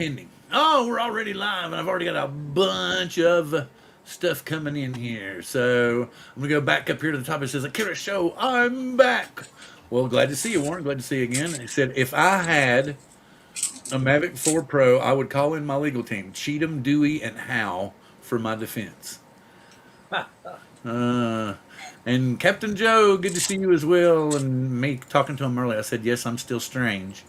Ending. Oh, we're already live, and I've already got a bunch of stuff coming in here. So I'm gonna go back up here to the top. It says Akira Show. I'm back. Well, glad to see you, Warren. Glad to see you again. It said if I had a Mavic 4 Pro, I would call in my legal team, Cheatham, Dewey, and Howe for my defense. Uh, and Captain Joe, good to see you as well. And me talking to him earlier, I said yes, I'm still strange.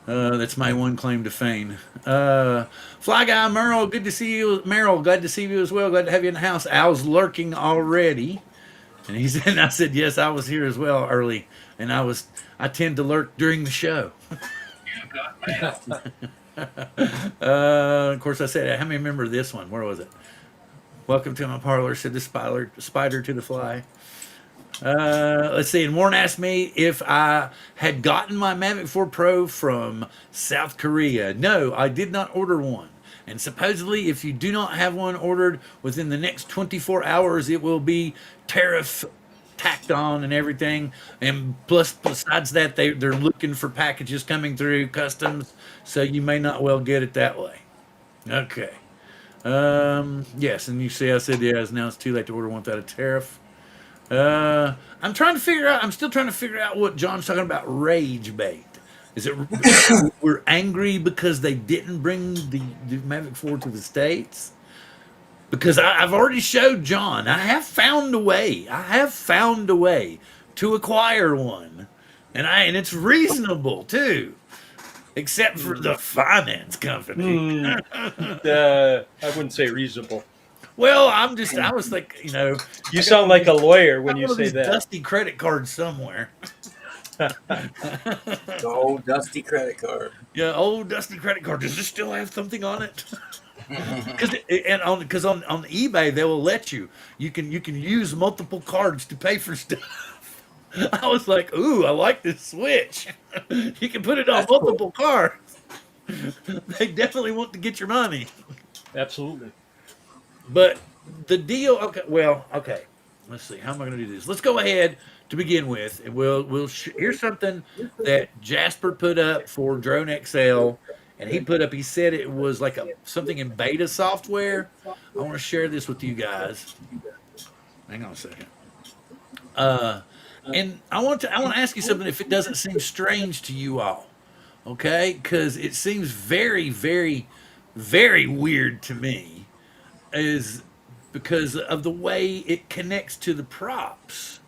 That's my one claim to fame. Fly Guy Merle, good to see you. Merrill, glad to see you as well. Glad to have you in the house. Al's lurking already. And he said, I said, yes, I was here as well early. And I tend to lurk during the show. Of course, I said, how many remember this one? Where was it? Welcome to my parlor, said the spider to the fly. Let's see. And Warren asked me if I had gotten my Mavic 4 Pro from South Korea. No, I did not order one. And supposedly, if you do not have one ordered within the next 24 hours, it will be tariff tacked on and everything. And plus, besides that, they're looking for packages coming through customs, so you may not well get it that way. Okay. Yes, and you see, I said yes. Now it's too late to order one without a tariff. I'm trying to figure out. I'm still trying to figure out what John's talking about. Rage bait. Is it we're angry because they didn't bring the Mavic 4 to the States? Because I've already showed John. I have found a way. I have found a way to acquire one, and it's reasonable too, except for the finance company. I wouldn't say reasonable. Well, I was like, You sound like a lawyer when you say that. Dusty credit card somewhere. The old dusty credit card. Yeah, old dusty credit card. Does it still have something on it? Because on eBay they will let you. You can use multiple cards to pay for stuff. I was like, ooh, I like this switch. You can put it on multiple cards. They definitely want to get your money. Absolutely. But the deal, okay. Let's see. How am I going to do this? Let's go ahead to begin with. And here's something that Jasper put up for Drone XL, and he said it was like something in beta software. I want to share this with you guys. Hang on a second. And I want to ask you something if it doesn't seem strange to you all, okay? Because it seems very, very, very weird to me. Is because of the way it connects to the props.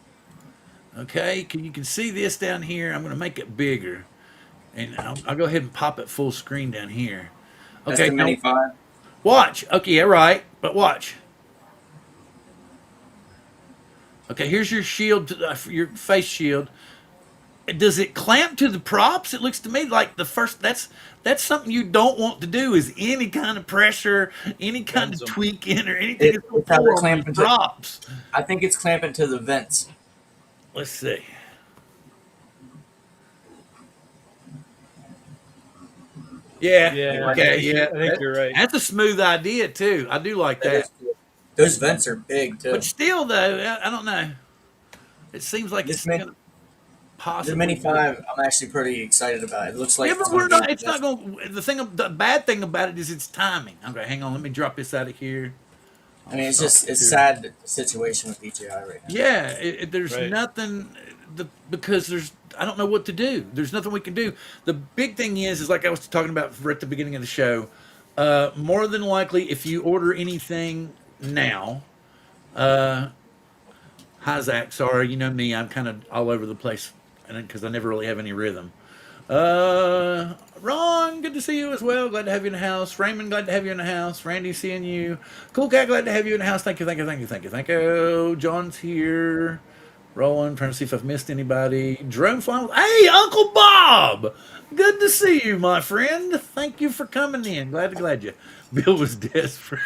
Okay, you can see this down here. I'm going to make it bigger, and I'll go ahead and pop it full screen down here. Okay, That's the Mini 5. Watch. Okay, yeah, right. But watch. Okay, here's your shield, your face shield. Does it clamp to the props? It looks to me like that's something you don't want to do is any kind of pressure, any kind of tweaking or anything. It's how they're clamping to props. I think it's clamping to the vents. Let's see. Yeah. Okay. Yeah. I think you're right. That's a smooth idea too. I do like that. Those vents are big too. But still, though, I don't know. It seems like it's going to possibly. The Mini 5, I'm actually pretty excited about. It looks like. Yeah, but we're not. It's not going. The bad thing about it is its timing. Okay, hang on. Let me drop this out of here. I mean, it's sad the situation with DJI right now. Yeah, there's nothing. Because I don't know what to do. There's nothing we can do. The big thing is like I was talking about right at the beginning of the show. More than likely, if you order anything now, hi Zach. Sorry, you know me. I'm kind of all over the place, because I never really have any rhythm. Ron, good to see you as well. Glad to have you in the house. Raymond, glad to have you in the house. Randy, seeing you. Cool Cat, glad to have you in the house. Thank you. John's here. Rolling, trying to see if I've missed anybody. Drone flying. Hey, Uncle Bob! Good to see you, my friend. Thank you for coming in. Glad you. Bill was desperate.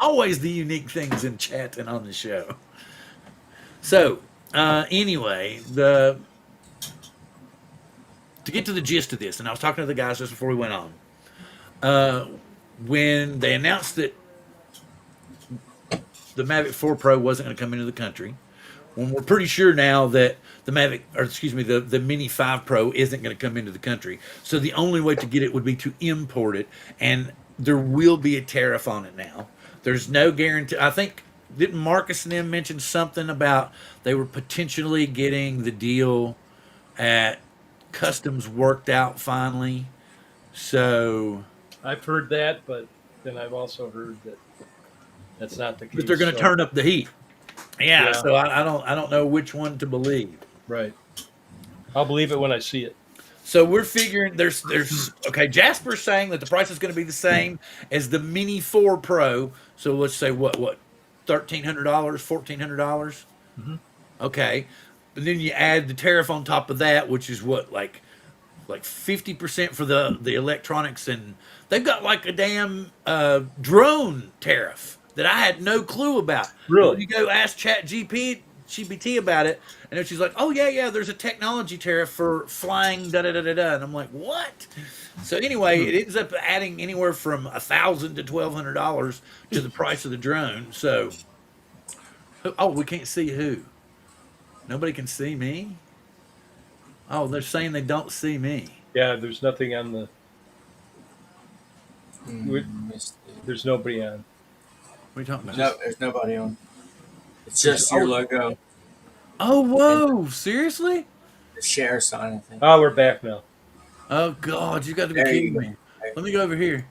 Always the unique things in chat and on the show. So, anyway, to get to the gist of this, and I was talking to the guys just before we went on, when they announced that the Mavic 4 Pro wasn't going to come into the country, when we're pretty sure now that the Mavic, or excuse me, the Mini 5 Pro isn't going to come into the country. So the only way to get it would be to import it, and there will be a tariff on it now. There's no guarantee. I think, didn't Marcus and them mention something about they were potentially getting the deal at customs worked out finally? So I've heard that, but then I've also heard that that's not the case. but they're going to so- turn up the heat. Yeah, Yeah. so I don't know which one to believe. Right. I'll believe it when I see it. So we're figuring there's okay. Jasper's saying that the price is going to be the same as the Mini 4 Pro. So let's say what $1,300, $1,400. Mhm. Okay, and then you add the tariff on top of that, which is what like 50% for the electronics, and they've got like a damn drone tariff that I had no clue about. Really? You go ask GPT about it, and then she's like, "Oh yeah, there's a technology tariff for flying da da da da da," and I'm like, "What?" So anyway, it ends up adding anywhere from $1,000 to $1,200 to the price of the drone. So, oh, we can't see who. Nobody can see me. Oh, they're saying they don't see me. Yeah, there's nothing on the. Would- Missed it. There's nobody on. What are you talking about? No, there's nobody on. It's just your logo, Oh, whoa! Seriously? the share sign, I think. Oh, we're back now. Oh God, you got to be There you kidding go. me! Let me go over here.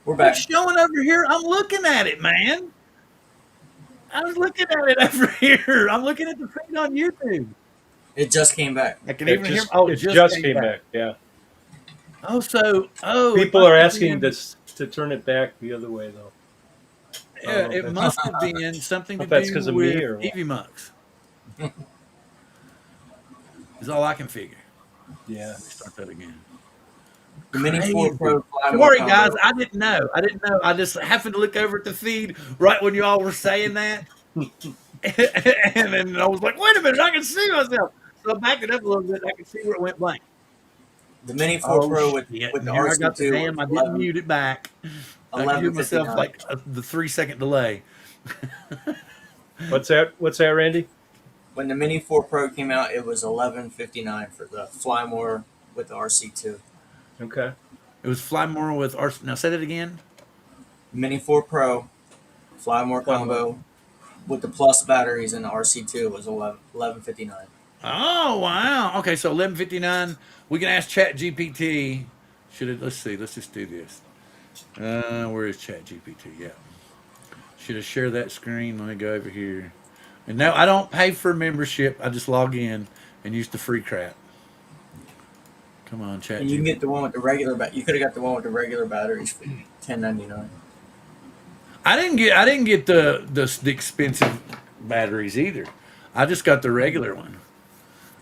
We're back. It's showing over here. I'm looking at it, man. I was looking at it over here. I'm looking at the feed on YouTube. It just came back. I can It even hear. just, Oh, it just came back. Yeah. Oh, so it People must are have asking been- this to turn it back the other way, though. Yeah, Oh, it that's- must have been something to If that's do 'cause of with me or what? Eevee Mux. Is all I can figure. Yeah. Let me start that again. The Mini Crazy. 4 Pro Fly More Sorry, combo. guys. I didn't know. I just happened to look over at the feed right when you all were saying that. And then I was like, wait a minute, I can see myself. So I backed it up a little bit. I could see where it went blank. The Mini 4 Pro with shit. the Here I got the RC2 damn, I didn't mute it back. I could hear myself 1159. like the 3-second delay. What's that? What's that, Randy? When the Mini 4 Pro came out, it was $11.59 for the Fly More with the RC2. Okay. It was Fly More with RC. Now say that again. Mini 4 Pro Fly More combo with the plus batteries and the RC2 was $11.59. Oh wow. Okay, so 11:59. We can ask Chat GPT. Let's see. Let's just do this. Where is Chat GPT? Yeah. Should I share that screen? Let me go over here. And no, I don't pay for membership. I just log in and use the free crap. Come on, Chat And you can GPT. get the one with the regular you could have got the one with the regular batteries for $10.99. I didn't get the expensive batteries either. I just got the regular one.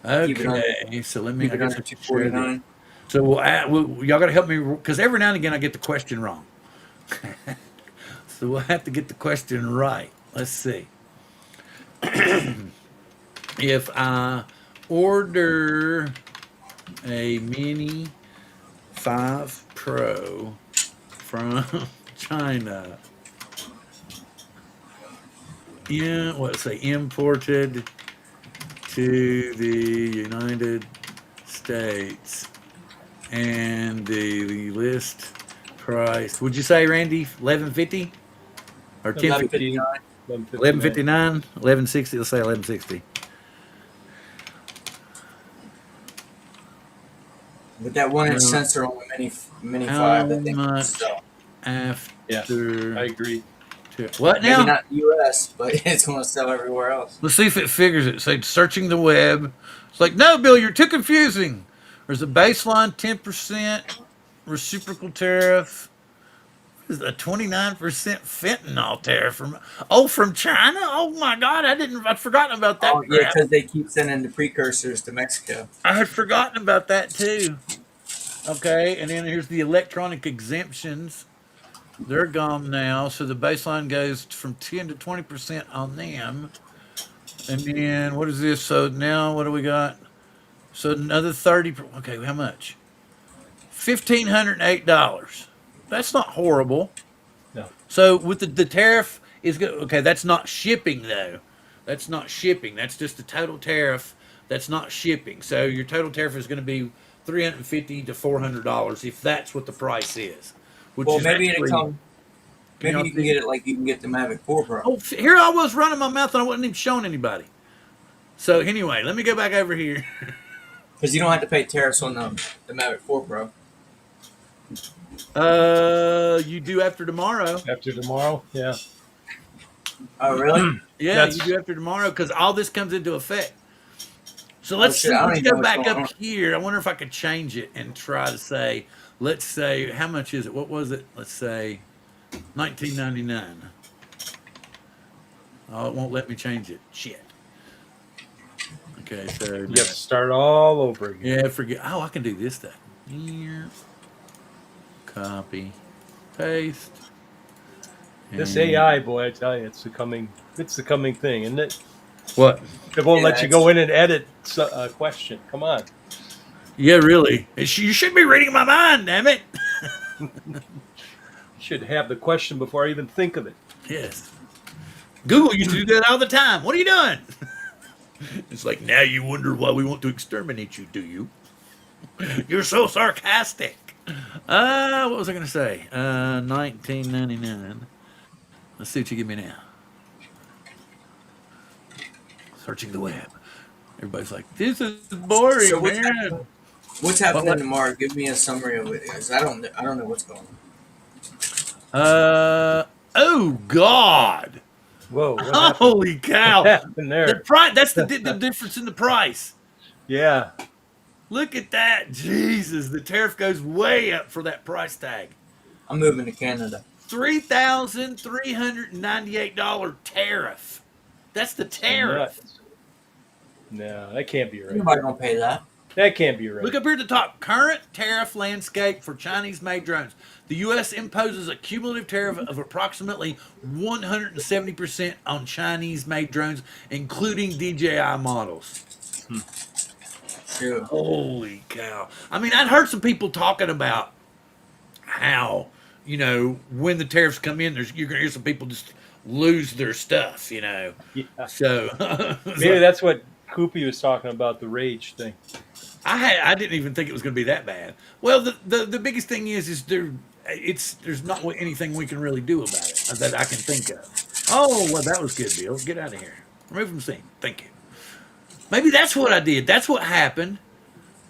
Keep it under- Okay, so let me. Keep I it guess under I should share this. $249. So y'all got to help me because every now and again I get the question wrong. So we'll have to get the question right. Let's see. If I order a Mini 5 Pro from China, imported to the United States, and the list price, would you say, Randy, $11.50 or $10.50? $11.59. $11.59, $11.60. Let's say $11.60. With that 1-inch Yeah. sensor on the Mini How 5, I think much? it's still, After I agree. what maybe now? not in the US, but it's going to sell everywhere else. Let's see if it figures it. Say searching the web. It's like, no, Bill, you're too confusing. There's a baseline 10% reciprocal tariff. There's a 29% fentanyl tariff from China. Oh my God, I'd forgotten about that. Oh, yeah, crap. because they keep sending the precursors to Mexico. I had forgotten about that too. Okay, and then here's the electronic exemptions. They're gone now, so the baseline goes from 10 to 20% on them. And then what is this? So now what do we got? So another 30. Okay, how much? $1,508. That's not horrible. No. So with the tariff is good. Okay, that's not shipping though. That's not shipping. That's just the total tariff. That's not shipping. So your total tariff is going to be $350 to $400 if that's what the price is, which Well, is maybe it actually. come. Can Maybe y'all you can see? get it like you can get the Mavic 4 Pro. Oh, here I was running my mouth and I wasn't even showing anybody. So anyway, let me go back over here. Because you don't have to pay tariffs on the Mavic 4 Pro. You do after tomorrow. After tomorrow, yeah. Oh, really? Yeah, That's- you do after tomorrow because all this comes into effect. So Oh, let's shit, see. I don't Let's even go know what's back going up on. here. I wonder if I could change it and try to say, let's say, how much is it? What was it? Let's say, $19.99. Oh, it won't let me change it. Shit. Okay, so You have to start all over again. yeah, forget. Oh, I can do this thing. Here, copy, paste. This and- AI, boy, I tell you, it's the coming thing, isn't it? What? It won't Yeah, let you go in and edit a question. Come on. Yeah, really. You should be reading my mind, damn it. You should have the question before I even think of it. Yes. Google used to do that all the time. What are you doing? It's like, now you wonder why we want to exterminate you, do you? You're so sarcastic. What was I going to say? 1999. Let's see what you give me now. Searching the web. Everybody's like, this is boring, So what's man. What's happening What? tomorrow? Give me a summary of it. 'Cause I don't know what's going on. Oh, God. Whoa, what happened? Holy cow. What happened The there? price, that's the difference in the price. Yeah. Look at that. Jesus, the tariff goes way up for that price tag. I'm moving to Canada. $3,398 tariff. That's the tariff. Nuts. No, that can't be right. Nobody gonna pay that. That can't be right. Look up here at the top. Current tariff landscape for Chinese-made drones. The U.S. imposes a cumulative tariff of approximately 170% on Chinese-made drones, including DJI models. True. Holy cow. I mean, I'd heard some people talking about how, when the tariffs come in, you're going to hear some people just lose their stuff, Yeah. So Maybe that's what Koopy was talking about, the rage thing. I didn't even think it was going to be that bad. Well, the biggest thing is there's not anything we can really do about it that I can think of. Oh, well, that was good, Bill. Get out of here. Remove from scene. Thank you. Maybe that's what I did. That's what happened.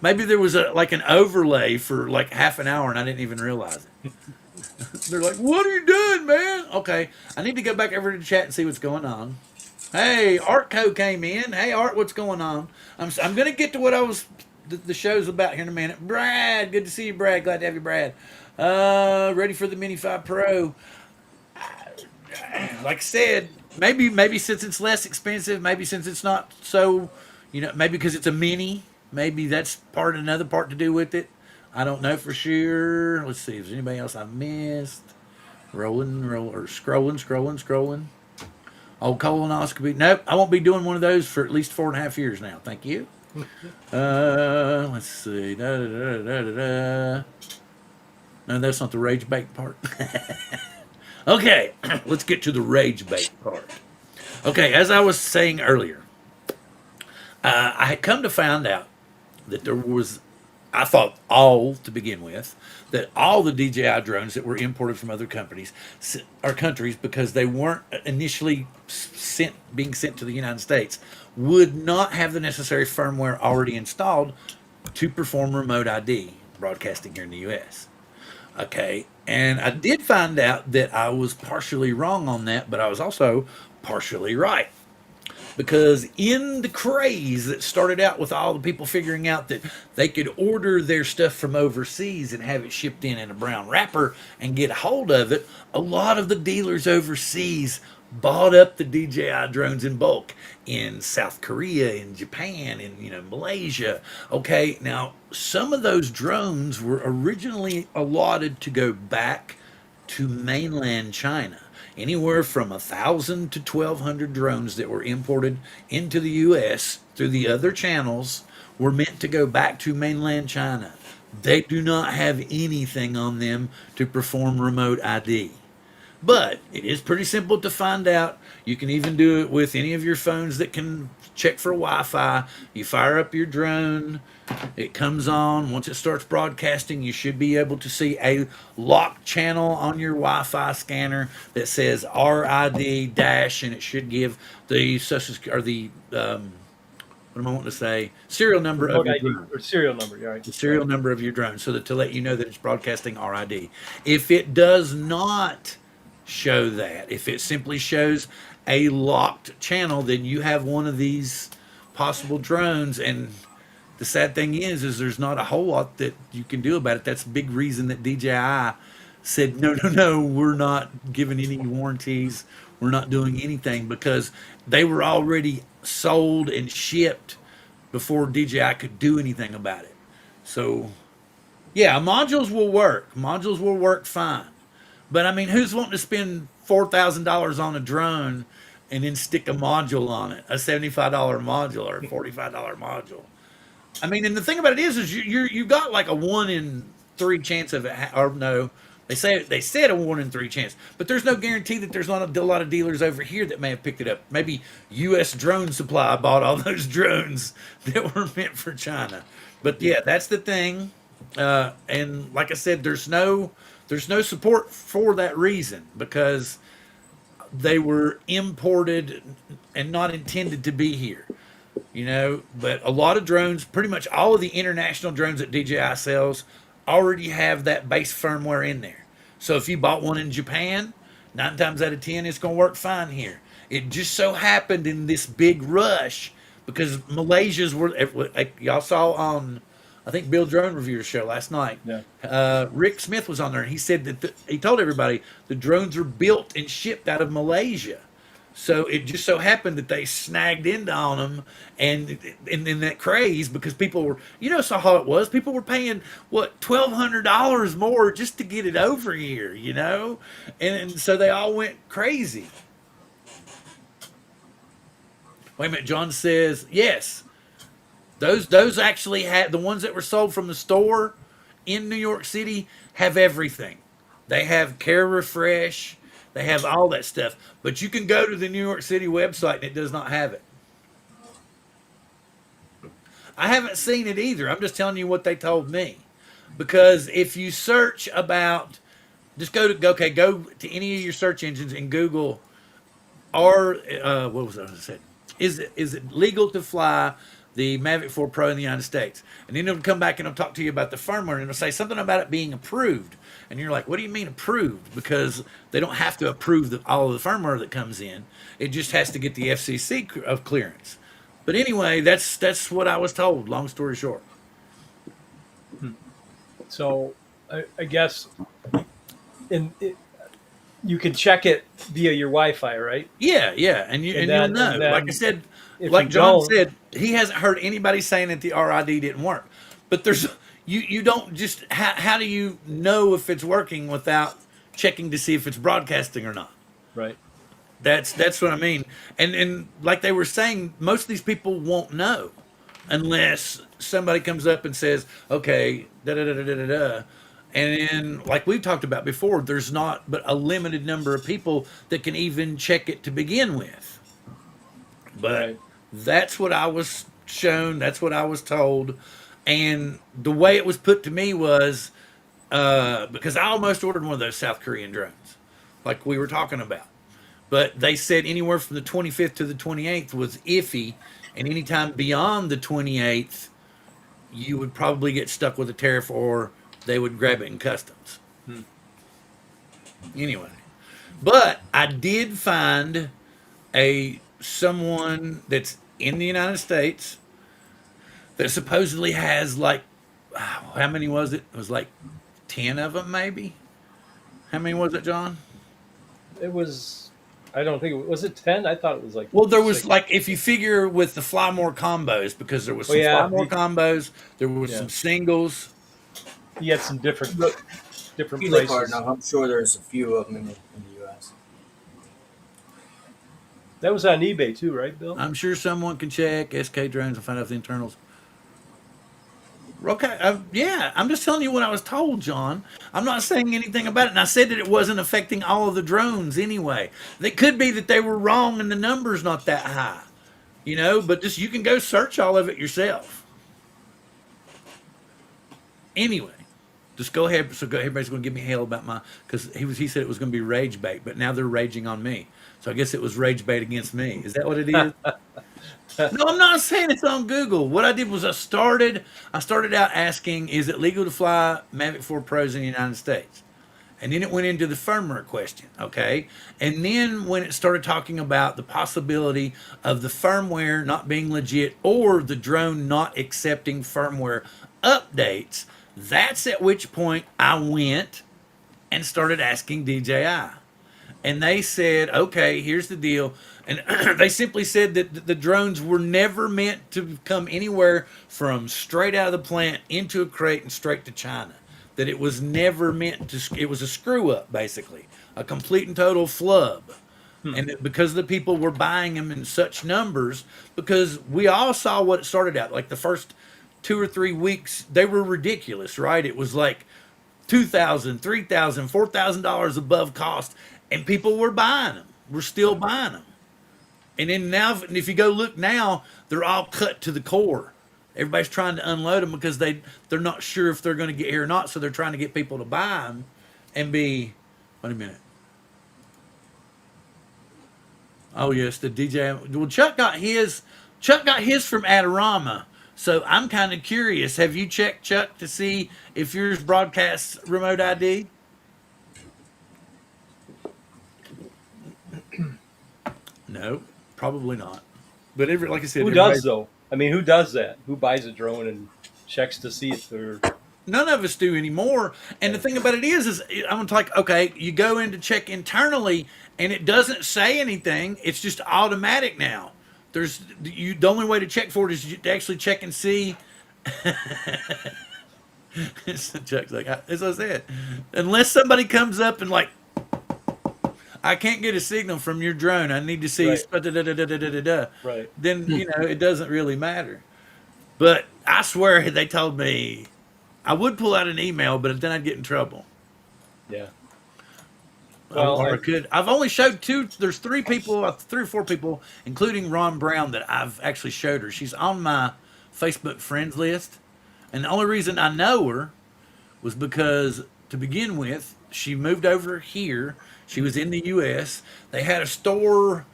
Maybe there was an overlay for like half an hour and I didn't even realize it. They're like, "What are you doing, man?" Okay, I need to go back over to the chat and see what's going on. Hey, Artco came in. Hey, Art, what's going on? I'm going to get to what the show's about here in a minute. Brad, good to see you, Brad. Glad to have you, Brad. Ready for the Mini 5 Pro. Like I said, maybe since it's less expensive, maybe since it's not so, maybe because it's a mini, maybe that's another part to do with it. I don't know for sure. Let's see if there's anybody else I missed. Scrolling. Oh, colonoscopy. Nope, I won't be doing one of those for at least 4.5 years now. Thank you. Let's see. No, that's not the rage bait part. Okay, let's get to the rage bait part. Okay, as I was saying earlier, I had come to find out that there was, I thought to begin with, that all the DJI drones that were imported from other countries, because they weren't initially being sent to the United States, would not have the necessary firmware already installed to perform remote ID broadcasting here in the U.S. Okay, and I did find out that I was partially wrong on that, but I was also partially right. Because in the craze that started out with all the people figuring out that they could order their stuff from overseas and have it shipped in a brown wrapper and get a hold of it, a lot of the dealers overseas bought up the DJI drones in bulk in South Korea, in Japan, in Malaysia. Okay, now some of those drones were originally allotted to go back to mainland China. Anywhere from 1,000 to 1,200 drones that were imported into the U.S. through the other channels were meant to go back to mainland China. They do not have anything on them to perform remote ID. But it is pretty simple to find out. You can even do it with any of your phones that can check for Wi-Fi. You fire up your drone, it comes on. Once it starts broadcasting, you should be able to see a locked channel on your Wi-Fi scanner that says RID dash, and it should give the social or the what am I wanting to say? Serial number of Remote your ID drone. or serial number. You're right. The serial number of your drone, so that to let you know that it's broadcasting RID. If it does not show that, if it simply shows a locked channel, then you have one of these possible drones. And the sad thing is there's not a whole lot that you can do about it. That's a big reason that DJI said no, no, no, we're not giving any warranties, we're not doing anything, because they were already sold and shipped before DJI could do anything about it. So yeah, modules will work. Modules will work fine. But I mean, who's wanting to spend $4,000 on a drone and then stick a module on it, a $75 module or a $45 module? I mean, and the thing about it is you got like a 1 in 3 chance of it, or no, they said a 1 in 3 chance, but there's no guarantee that there's not a lot of dealers over here that may have picked it up. Maybe U.S. Drone Supply bought all those drones that were meant for China. But yeah, that's the thing. And like I said, there's no support for that reason, because they were imported and not intended to be here. But a lot of drones, pretty much all of the international drones that DJI sells, already have that base firmware in there. So if you bought one in Japan, 9 times out of 10 it's going to work fine here. It just so happened in this big rush, because Malaysia's were, like y'all saw on, I think, Bill Drone Reviewer's show last night. Yeah. Rick Smith was on there, and he said that he told everybody the drones are built and shipped out of Malaysia. So it just so happened that they snagged into on them, and in that craze, because people were, saw how it was. People were paying what, $1,200 more just to get it over here, and so they all went crazy. Wait a minute, John says yes. Those actually had, the ones that were sold from the store in New York City have everything. They have Care Refresh. They have all that stuff. But you can go to the New York City website and it does not have it. I haven't seen it either. I'm just telling you what they told me. Because if you search about, just go to any of your search engines and Google, what was I going to say? Is it legal to fly the Mavic 4 Pro in the United States? And then it'll come back and it'll talk to you about the firmware, and it'll say something about it being approved. And you're like, what do you mean approved? Because they don't have to approve all of the firmware that comes in. It just has to get the FCC of clearance. But anyway, that's what I was told. Long story short. So I guess you can check it via your Wi-Fi, right? Yeah, and you'll know. And then like I said, if like you John don't- said, he hasn't heard anybody saying that the RID didn't work. But there's you don't just how do you know if it's working without checking to see if it's broadcasting or not? Right. That's what I mean. And like they were saying, most of these people won't know unless somebody comes up and says, okay, da da da da da da. And then, like we've talked about before, there's not but a limited number of people that can even check it to begin with. But Right. that's what I was shown. That's what I was told. And the way it was put to me was because I almost ordered one of those South Korean drones, like we were talking about. But they said anywhere from the 25th to the 28th was iffy. And anytime beyond the 28th, you would probably get stuck with a tariff, or they would grab it in customs. Anyway, but I did find someone that's in the United States that supposedly has like, how many was it? It was like 10 of them, maybe. How many was it, John? It was. I don't think was it 10. I thought it was like. Well, there was 6. like, if you figure with the Fly More combos, because there was some yeah. Fly More combos, there was Yeah. some singles. He had some different You look hard prices. enough, I'm sure there's a few of them in the U.S. That was on eBay too, right, Bill? I'm sure someone can check SK Drones and find out the internals. Okay, yeah, I'm just telling you what I was told, John. I'm not saying anything about it. And I said that it wasn't affecting all of the drones anyway. It could be that they were wrong and the number's not that high, but just you can go search all of it yourself. Anyway, just go ahead. So everybody's going to give me hell about because he said it was going to be rage bait, but now they're raging on me. So I guess it was rage bait against me. Is that what it is? No, I'm not saying it's on Google. What I did was I started out asking, is it legal to fly Mavic 4 Pros in the United States? And then it went into the firmware question, okay? And then when it started talking about the possibility of the firmware not being legit or the drone not accepting firmware updates, that's at which point I went and started asking DJI. And they said, okay, here's the deal. And they simply said that the drones were never meant to come anywhere from straight out of the plant into a crate and straight to China. That it was never meant to, it was a screw up, basically, a complete and total flub. And because the people were buying them in such numbers, because we all saw what it started out like the first 2 or 3 weeks, they were ridiculous, right? It was like $2,000, $3,000, $4,000 above cost, and people were buying them. We're still buying them. And then now, if you go look now, they're all cut to the core. Everybody's trying to unload them because they're not sure if they're going to get here or not, so they're trying to get people to buy them and be. Wait a minute. Oh yes, the DJ. Well, Chuck got his. Chuck got his from Adorama. So I'm kind of curious. Have you checked Chuck to see if yours broadcasts remote ID? No, probably not. But like I said, Who does though? I mean, who does that? Who buys a drone and checks to see if they're? None of us do anymore. And the thing about it is I'm like, okay, you go in to check internally, and it doesn't say anything. It's just automatic now. The only way to check for it is to actually check and see. Chuck's like, as I said, unless somebody comes up and like, I can't get a signal from your drone. I need to see. Right. Right. Then it doesn't really matter. But I swear they told me I would pull out an email, but then I'd get in trouble. Yeah. Well, or I could. I've only showed two. There's 3 people, 3 or 4 people, including Ron Brown, that I've actually showed her. She's on my Facebook friends list, and the only reason I know her was because, to begin with, she moved over here. She was in the U.S. They had a store.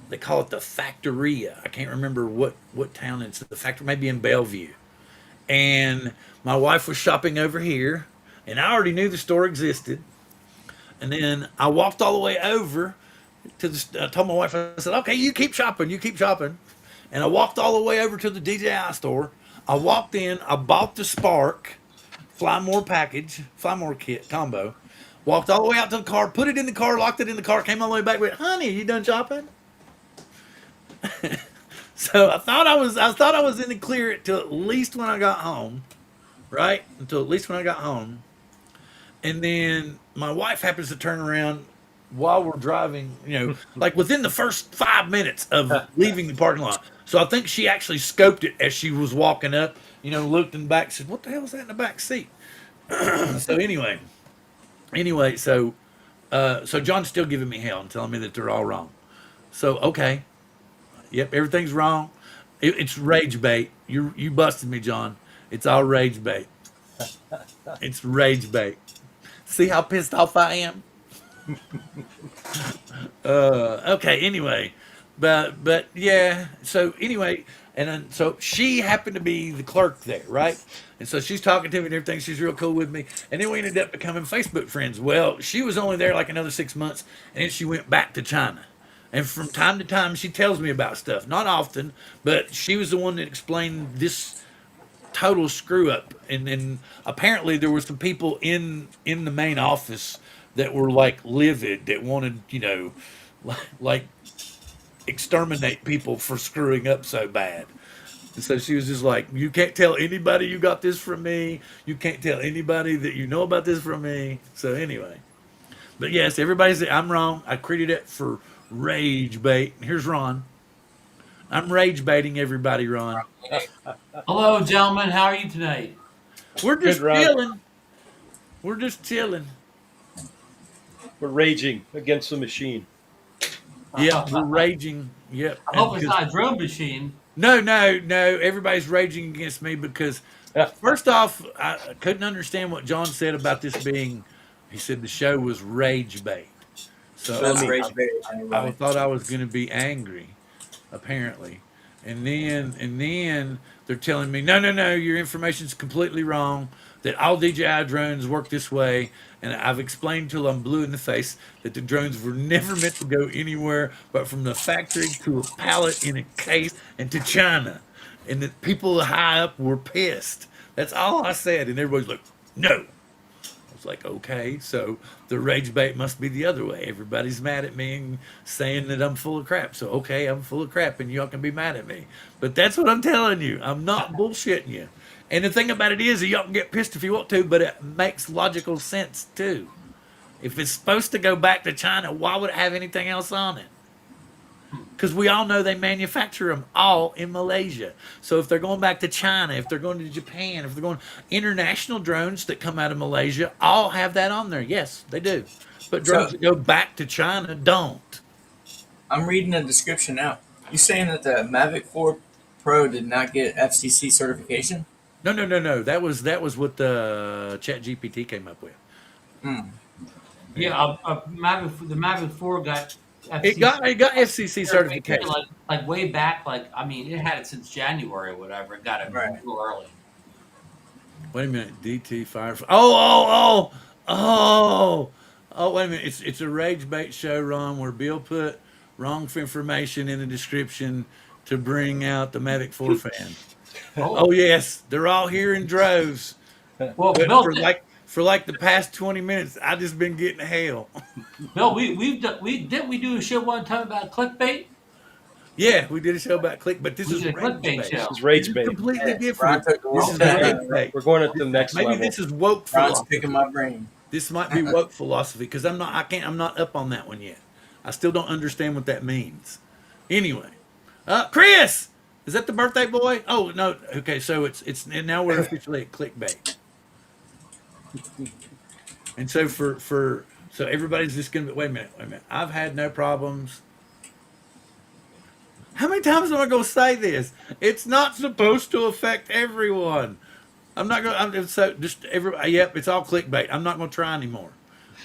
They call it the Factoria. I can't remember what town it's. The factory maybe in Bellevue. And my wife was shopping over here, and I already knew the store existed. And then I walked all the way over to I told my wife, I said, okay, you keep shopping. And I walked all the way over to the DJI store. I walked in, I bought the Spark Fly More kit combo. Walked all the way out to the car, put it in the car, locked it in the car, came all the way back, went, honey, you done shopping? So I thought I was in the clear until at least when I got home. Right? Until at least when I got home. And then my wife happens to turn around while we're driving, like within the first 5 minutes of leaving the parking lot. So I think she actually scoped it as she was walking up, looked in the back, said, what the hell is that in the back seat? So anyway, so John's still giving me hell and telling me that they're all wrong. So, okay. Yep, everything's wrong. It's rage bait. You busted me, John. It's all rage bait. It's rage bait. See how pissed off I am? Okay, anyway. But yeah, so anyway, and then, so she happened to be the clerk there, right? And so she's talking to me and everything. She's real cool with me. And then we ended up becoming Facebook friends. Well, she was only there like another 6 months, and then she went back to China. And from time to time, she tells me about stuff. Not often, but she was the one that explained this total screw up. And apparently there were some people in the main office that were like livid, that wanted, like exterminate people for screwing up so bad. And so she was just like, you can't tell anybody you got this from me. You can't tell anybody that you know about this from me. So anyway. But yes, everybody said I'm wrong. I created it for rage bait. Here's Ron. I'm rage baiting everybody, Ron. Hello, gentlemen. How are you tonight? We're Good just run. chilling. We're just chilling. We're raging against the machine. Yeah, we're raging. Yep. I And hope it's not a drone machine. no, no, no. Everybody's raging against me because, first off, I couldn't understand what John said about this being. He said the show was rage bait. So So that's me. rage bait. I Anybody? thought I was going to be angry, apparently, and then they're telling me, no, no, no, your information's completely wrong. That all DJI drones work this way, and I've explained till I'm blue in the face that the drones were never meant to go anywhere but from the factory to a pallet in a case and to China, and that people high up were pissed. That's all I said, and everybody's like, no. I was like, okay, so the rage bait must be the other way. Everybody's mad at me and saying that I'm full of crap. So, okay, I'm full of crap and y'all can be mad at me. But that's what I'm telling you. I'm not bullshitting you. And the thing about it is, y'all can get pissed if you want to, but it makes logical sense too. If it's supposed to go back to China, why would it have anything else on it? Because we all know they manufacture them all in Malaysia. So if they're going back to China, if they're going to Japan, if they're going international drones that come out of Malaysia, all have that on there. Yes, they do. But drones that go back to China don't. I'm reading the description now. You saying that the Mavic 4 Pro did not get FCC certification? No, no, no, no. That was what the Chat GPT came up with. Hmm. Yeah, the Mavic 4 got It got FCC certification. like way back. Like I mean, it had it since January or whatever. It got it Right. a little early. Wait a minute, DT Fire. Oh! Wait a minute. It's a rage bait show, Ron, where Bill put wrong information in the description to bring out the Mavic 4 fan. Oh yes, they're all here in droves. Well, But Bill, for like the past 20 minutes, I just been getting hell. Bill, we do a show one time about clickbait. Yeah, we did a show about click, but this We is did a rage clickbait bait. show. This is This rage is bait. completely Yeah, different. Ron took the This wrong is turn. rage bait. We're going at the next Maybe level. this is woke Ron's philosophy. picking my brain. This might be woke philosophy because I'm not up on that one yet. I still don't understand what that means. Anyway, Chris, is that the birthday boy? Oh no, okay, so it's and now we're officially at clickbait, and so so everybody's just gonna wait a minute. I've had no problems. How many times am I gonna say this? It's not supposed to affect everyone. I'm not gonna. I'm so just Yep, it's all clickbait. I'm not gonna try anymore.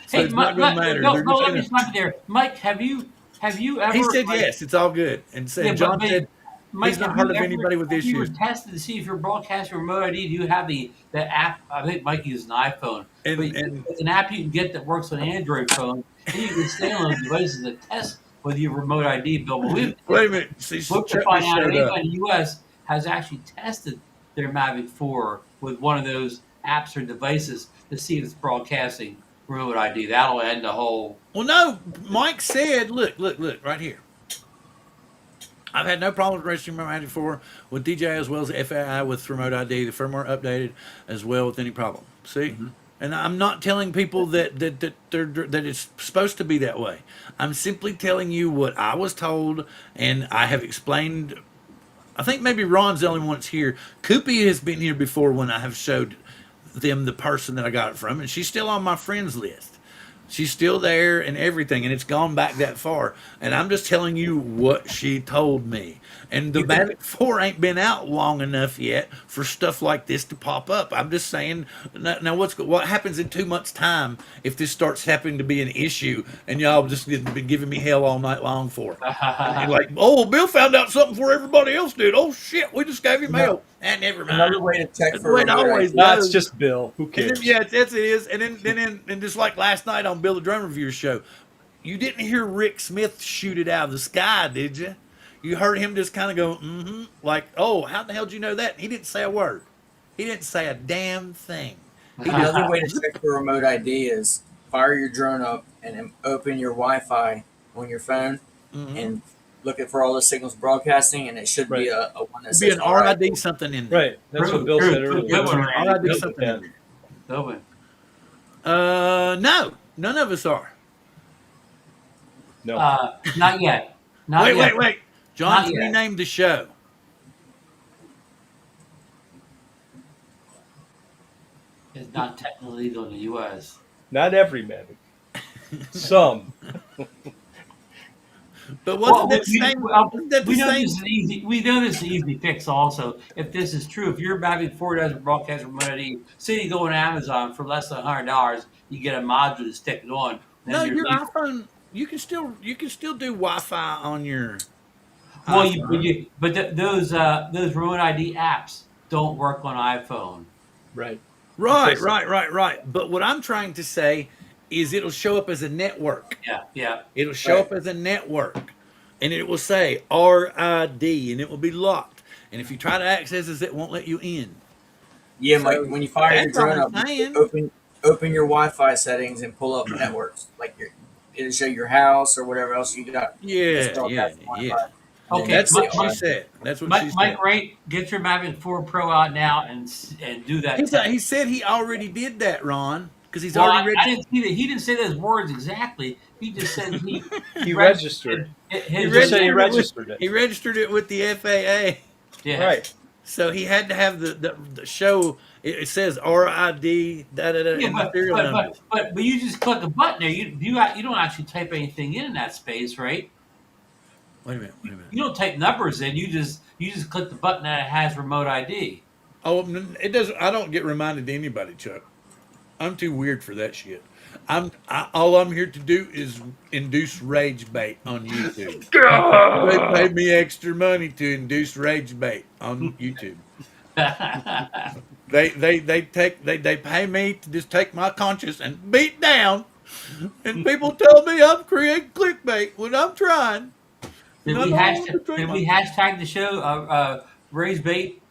So Hey, it's not gonna matter. no, They're no, just let me gonna. stop you there, Mike. Have you ever? He said like, yes, it's all good. And Yeah, John said Mike, he's not have heard you of ever- anybody with have you issues. were tested to see if you're broadcasting remote ID? Do you have the app? I think Mike uses an iPhone. And- But and- it's an app you can get that works on Android phone, and you can stay on those devices to test with your remote ID, Bill. But we've Wait a minute. See, looked to Chuck find just out if showed anybody up. in the U.S. has actually tested their Mavic 4 with one of those apps or devices to see if it's broadcasting remote ID. That'll end the whole. Well, no, Mike said, look, right here. I've had no problems registering my Magic 4 with DJI as well as FAI with remote ID. The firmware updated as well with any problem. See? Mm-hmm. And I'm not telling people that it's supposed to be that way. I'm simply telling you what I was told, and I have explained. I think maybe Ron's the only one that's here. Koopy has been here before when I have showed them the person that I got it from, and she's still on my friends list. She's still there and everything, and it's gone back that far. And I'm just telling you what she told me. And the Mavic 4 ain't been out long enough yet for stuff like this to pop up. I'm just saying, now what happens in 2 months' time if this starts happening to be an issue and y'all just been giving me hell all night long for it? And like, oh, Bill found out something before everybody else did. Oh, shit, we just gave him hell. And never mind. Another way to check That's for the way it remote always ID. That's goes. just Bill. Who And cares? then, yeah, it is. And then just like last night on Bill the Drum Reviewer show, you didn't hear Rick Smith shoot it out of the sky, did you? You heard him just kind of go, mm-hmm, like, oh, how the hell did you know that? He didn't say a word. He didn't say a damn thing. Another way to check for remote ID is fire your drone up and then open your Wi-Fi on your phone and look for all the signals broadcasting, and it should be a one that There'd be says an RID something in there. Right. That's what Bill said earlier. Good one, Randy. RID something in Open. there. No, none of us are. No. Not yet. Not yet. Wait. John's Not yet. renamed the show. It's not technically legal in the U.S. Not every Mavic. Some. But Well, wasn't that the same? Wasn't that the we know same? this is an easy. We know this is an easy fix. Also, if this is true, if your Mavic 4 doesn't broadcast remotely, say you go on Amazon for less than $100, you get a module to stick it on. No, Then you're your legal. iPhone. You can still do Wi-Fi on your Well, iPhone. those remote ID apps don't work on iPhone. Right. Right, Because right. But what I'm trying to say is it'll show up as a network. Yeah, yeah. It'll show Right. up as a network, and it will say RID, and it will be locked. And if you try to access it, it won't let you in. Yeah, Mike. So When you fire your that's all drone I'm up, you saying. open your Wi-Fi settings and pull up networks. Like it'll show your house or whatever else you got that's broadcasting Yeah. Wi-Fi. And then Okay, that's That's what the she RF. said. That's what she Mike said. Wright, get your Mavic 4 Pro out now and do that test. He said he already did that, Ron, because he's Well, already I registered. didn't see that. He didn't say those words exactly. He just said he registered. He He just said he registered registered it. He registered it with the FAA. yeah. Right. So he had to have the show. It says RID Yeah, and the serial number. but you just click a button there. You don't actually type anything in that space, right? Wait a minute. You don't type numbers in. You just click the button that has remote ID. Oh, it doesn't. I don't get reminded to anybody, Chuck. I'm too weird for that shit. All I'm here to do is induce rage bait on YouTube. They paid me extra money to induce rage bait on YouTube. They pay me to just take my conscience and beat down. And people tell me I'm creating clickbait when I'm trying. And I don't want to drink Did my. we hashtag the show? Raise bait.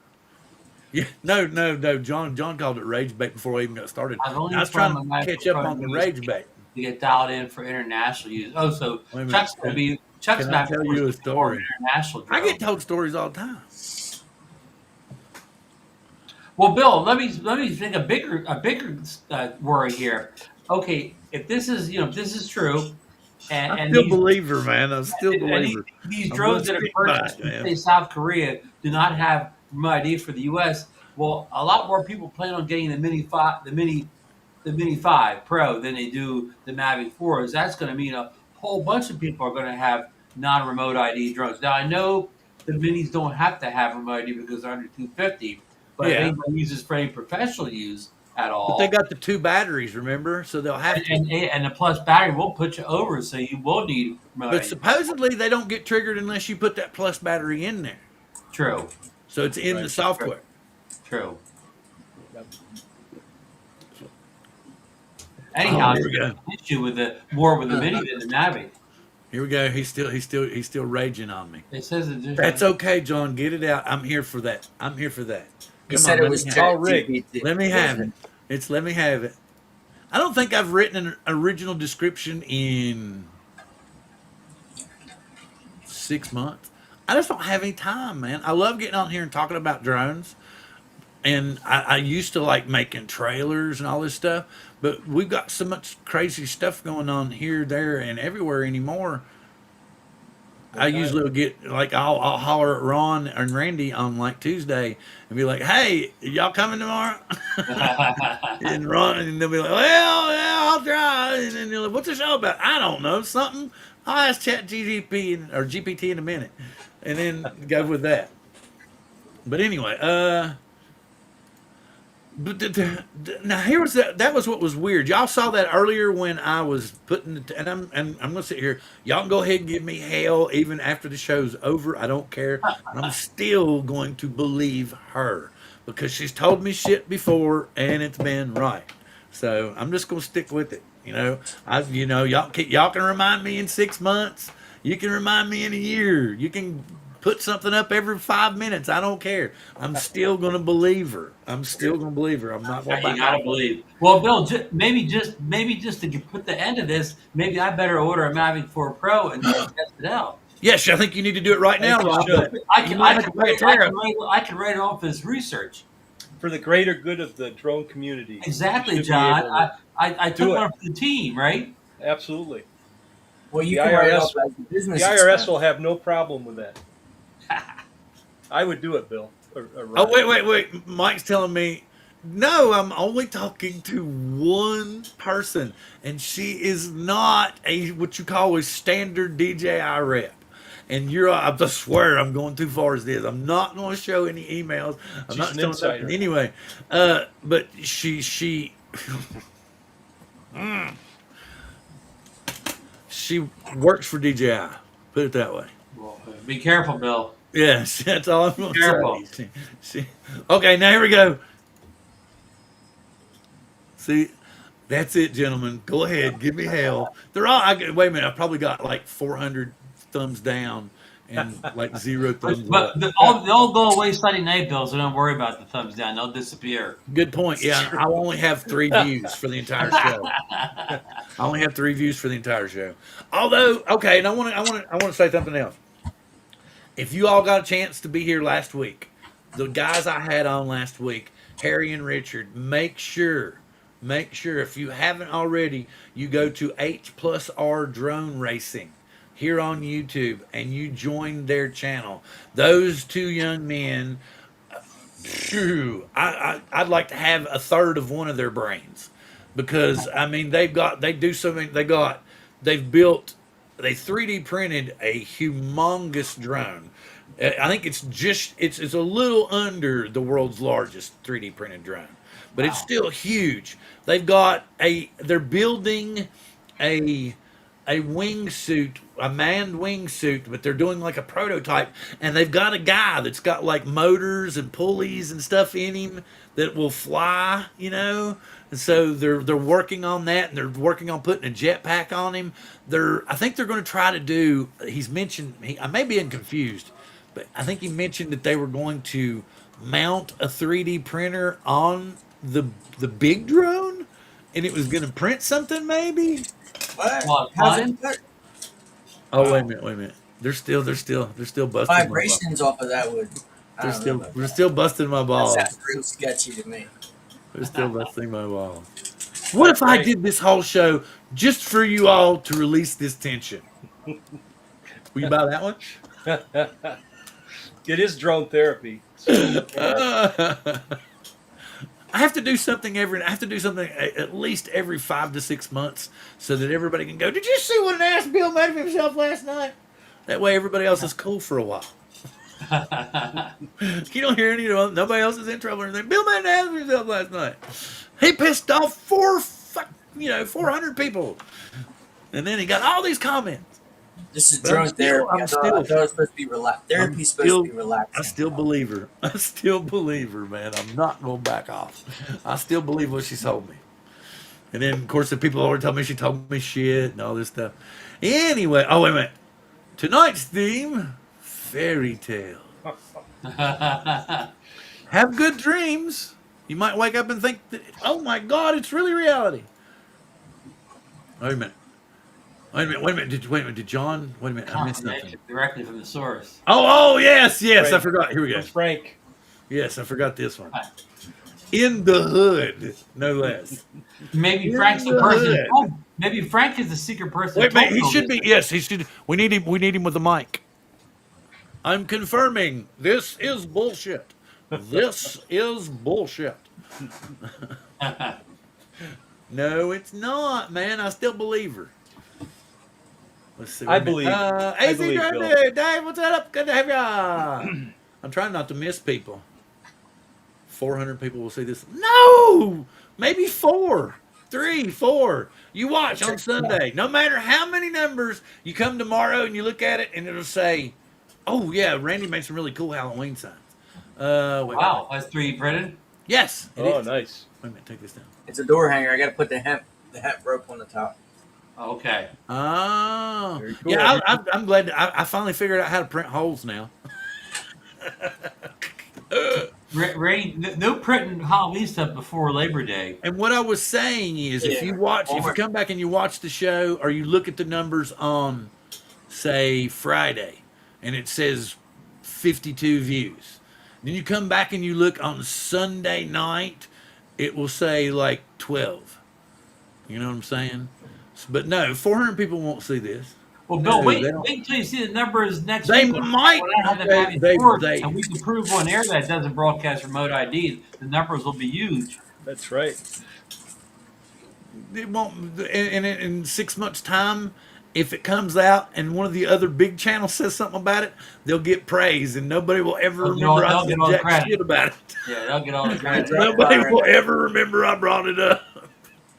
Yeah, no. John called it rage bait before we even got started. I've only I was found trying my to catch up on the microphone rage bait. to get dialed in for international use. Oh, so Wait a minute. Chuck's gonna be Chuck's Can I Mavic tell 4 is you a more story? international I drone. get told stories all the time. Well, Bill, let me think a bigger worry here. Okay, if this is if this is true, I and still these believe her, man. I still and believe her. these I'm gonna drones that are stick by purchased it, from man. say South Korea do not have remote ID for the U.S. Well, a lot more people plan on getting the Mini 5 Pro than they do the Mavic 4s. That's going to mean a whole bunch of people are going to have non-remote ID drones. Now, I know the Minis don't have to have remote ID because they're under 250, but if Yeah, anybody uses for any professional use at but they all, got the two batteries, remember? So they'll have to. and the plus battery will put you over, so you will need remote But ID. supposedly they don't get triggered unless you put that plus battery in there. True, So it's in the Right. software. true. Yep. Anyhow, Here we go. it's an issue with the Mini than the Mavic. Here we go. He's still raging on me. It says that That's okay, John. Get it out. I'm here for that. He Come said on, it was let me have All rigged. ChatGPT. Let me have it. Let me have it. I don't think I've written an original description in 6 months. I just don't have any time, man. I love getting on here and talking about drones. And I used to like making trailers and all this stuff, but we've got so much crazy stuff going on here, there, and everywhere anymore. I usually will get like I'll holler at Ron and Randy on like Tuesday and be like, "Hey, y'all coming tomorrow?" And Ron and they'll be like, "Well, yeah, I'll try." And then they're like, "What's the show about?" I don't know, something. I'll ask GPT in a minute, and then go with that. But anyway, but now here was that was what was weird. Y'all saw that earlier when I was putting and I'm gonna sit here. Y'all can go ahead and give me hell even after the show's over. I don't care. I'm still going to believe her because she's told me shit before and it's been right. So I'm just gonna stick with it. Y'all can remind me in 6 months. You can remind me in a year. You can put something up every 5 minutes. I don't care. I'm still gonna believe her. I'm not gonna You back gotta off. believe. Well, Bill, maybe just to put the end of this, maybe I better order a Mavic 4 Pro and test it out. Yes, I think you need to do it right now, think you Rob. should. But I you can might have to pay a tariff. write it off as research. For the greater good of the drone community. Exactly, You should be John. able to- I do took it. one for the team, right? Absolutely. Well, you The can write it IRS off as a business The IRS expense. will have no problem with that. I would do it, Bill. Or Oh, Ryan. wait. Mike's telling me No, I'm only talking to one person, and she is not a what you call a standard DJI rep. And I swear I'm going too far as this. I'm not going to show any emails. I'm She's not an showing nothing insider. anyway. But she works for DJI. Put it that way. Well, be careful, Bill. Yes, that's all I'm going to Careful. say. Okay, now here we go. See, that's it, gentlemen. Go ahead, give me hell. Wait a minute. I probably got like 400 thumbs down and like 0 thumbs up. But they'll go away Sunday night, Bill. So don't worry about the thumbs down. They'll disappear. Good point. Yeah, I only have 3 views for the entire show. I only have 3 views for the entire show. Although, okay, and I want to say something else. If you all got a chance to be here last week, the guys I had on last week, Harry and Richard, make sure if you haven't already, you go to H plus R Drone Racing here on YouTube and you join their channel. Those 2 young men, phew, I'd like to have a third of one of their brains, because I mean they 3D printed a humongous drone. I think it's a little under the world's largest 3D printed drone, but it's still huge. They're building a wingsuit, a manned wingsuit, but they're doing like a prototype, and they've got a guy that's got like motors and pulleys and stuff in him that will fly, And so they're working on that, and they're working on putting a jetpack on him. I think they're going to try to do. I may be getting confused, but I think he mentioned that they were going to mount a 3D printer on the big drone, and it was going to print something maybe. What? How's it put Oh, wait a minute. They're still busting vibrations off of that would? We're still busting my That balls. sounds real sketchy to me. They're still busting my balls. What if I did this whole show just for you all to release this tension? Will you buy that one? It is drone therapy. I have to do something at least every 5 to 6 months, so that everybody can go, "Did you see what an ass Bill made of himself last night?" That way everybody else is cool for a while. You don't hear nobody else is in trouble or anything. Bill made an ass of himself last night. He pissed off 400 people. And then he got all these comments. This is But drone therapy. I thought it was supposed to be Therapy's supposed to be relaxing. I still believe her. Man. I'm not going to back off. I still believe what she told me. And then, of course, the people already told me she told me shit and all this stuff. Anyway, oh, wait a minute. Tonight's theme, fairy tale. Have good dreams. You might wake up and think, oh my God, it's really reality. Wait a minute. Did John? Wait a minute. I missed something. Directly from the source. Oh, yes. Frank. I forgot. Here we go. Frank. Yes, I forgot this one. In the hood, no less. Maybe In Frank's the the person. hood. Oh, maybe Frank is the secret person. Wait, who he told should Bill be. Yes, he should. We need him with the mic. I'm confirming. This is bullshit. This is bullshit. this. No, it's not, man. I still believe her. Let's see. I believe. AC believe, Drive Bill. Day. Dave, what's up? Good to have ya. I'm trying not to miss people. 400 people will see this. No, maybe 4, 3, 4. You watch on Sunday. No matter how many numbers, you come tomorrow and you look at it, and it'll say, "Oh yeah, Randy made some really cool Halloween signs." Wow, that's 3D printed. Yes. it Oh, is. nice. Wait a minute. Take this down. It's a door hanger. I got to put the hemp rope on the top. Okay. Oh, Very cool. yeah. I'm glad. I finally figured out how to print holes now. Ray, no printing Halloween stuff before Labor Day. And what I was saying is, if you come back and you watch the show, or you look at the numbers on, say, Friday, and it says 52 views, then you come back and you look on Sunday night, it will say like 12. You know what I'm saying? But no, 400 people won't see this. Well, Bill, No, wait, they don't. wait until you see the numbers next They week might. when I have the Mavic They 4, they and we can prove on air that it doesn't broadcast remote ID. The numbers will be huge. That's right. it won't. In 6 months' time, if it comes out and one of the other big channels says something about it, they'll get praise, and nobody will ever remember I They'll said get all the jack credit. shit about it. Yeah, they'll get all the credit. Nobody will ever remember I brought it up.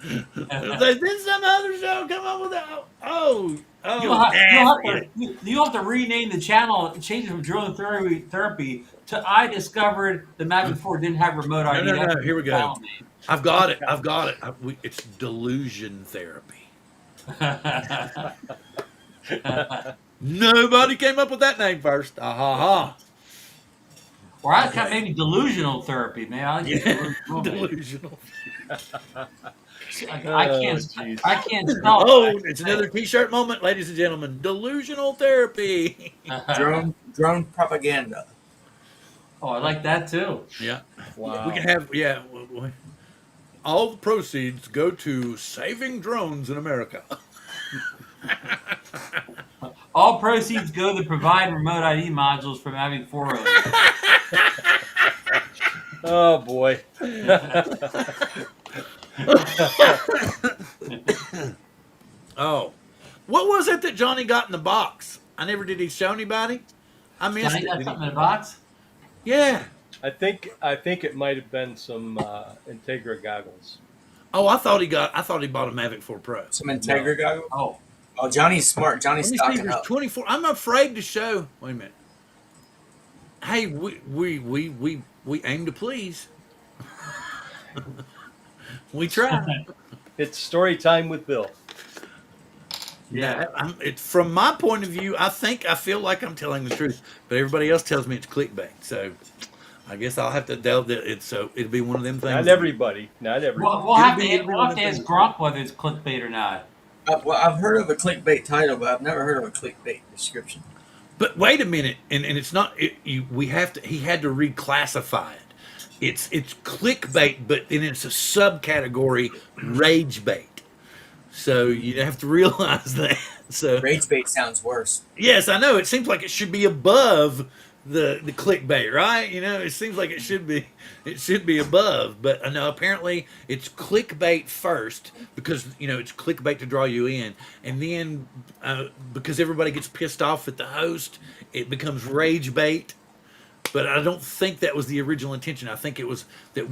Did some other show come up with that? You'll have to rename the channel, change it from drone therapy to I discovered the Mavic 4 didn't have remote No, ID. no. Here we go. Channel I've got it. It's delusion therapy. Nobody came up with that name first. Ha. Or I kind of maybe delusional therapy, man. I like delusional. Delusional. I can't spell. It's another T-shirt moment, ladies and gentlemen. Delusional therapy. Drone propaganda. Oh, I like that too. Yeah. Wow. We can have all the proceeds go to saving drones in America. All proceeds go to provide remote ID modules for Mavic 4 owners. Oh boy. Oh, what was it that Johnny got in the box? Did he show anybody? I missed Johnny it. got Did something he? in the box? Yeah. I think it might have been some Integra goggles. Oh, I thought he bought a Mavic 4 Pro. Some Integra goggles. Oh, Oh, Johnny's smart. Johnny's Let me see. stocking There's up. 24. I'm afraid to show. Wait a minute. Hey, we aim to please. We try. It's story time with Bill. yeah. It's from my point of view. I feel like I'm telling the truth, but everybody else tells me it's clickbait. So I guess I'll have to delve it. So it'll be one of them things. Not everybody. We'll have to ask Gronk whether it's clickbait or not. Well, I've heard of a clickbait title, but I've never heard of a clickbait description. But wait a minute, and it's not. We have to. He had to reclassify it. It's clickbait, but then it's a subcategory rage bait. So you have to realize that. So Rage bait sounds worse. yes, I know. It seems like it should be above the clickbait, right? It seems like it should be above, but I know apparently it's clickbait first because it's clickbait to draw you in, and then because everybody gets pissed off at the host, it becomes rage bait. But I don't think that was the original intention. I think it was that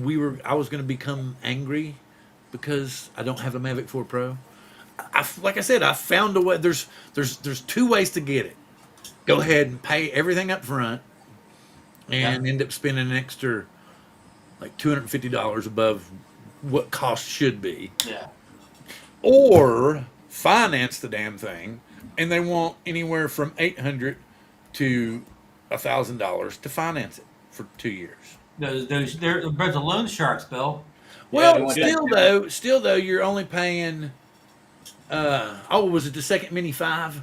I was going to become angry because I don't have a Mavic 4 Pro. Like I said, I found a way. There's two ways to get it. Go ahead and pay everything up front and end up spending an extra like $250 above what cost should be. Yeah. Or finance the damn thing, and they want anywhere from $800 to $1,000 to finance it for 2 years. They're a bunch of loan sharks, Bill. Well, Yeah, still though, you're only paying. Was it the second Mini 5?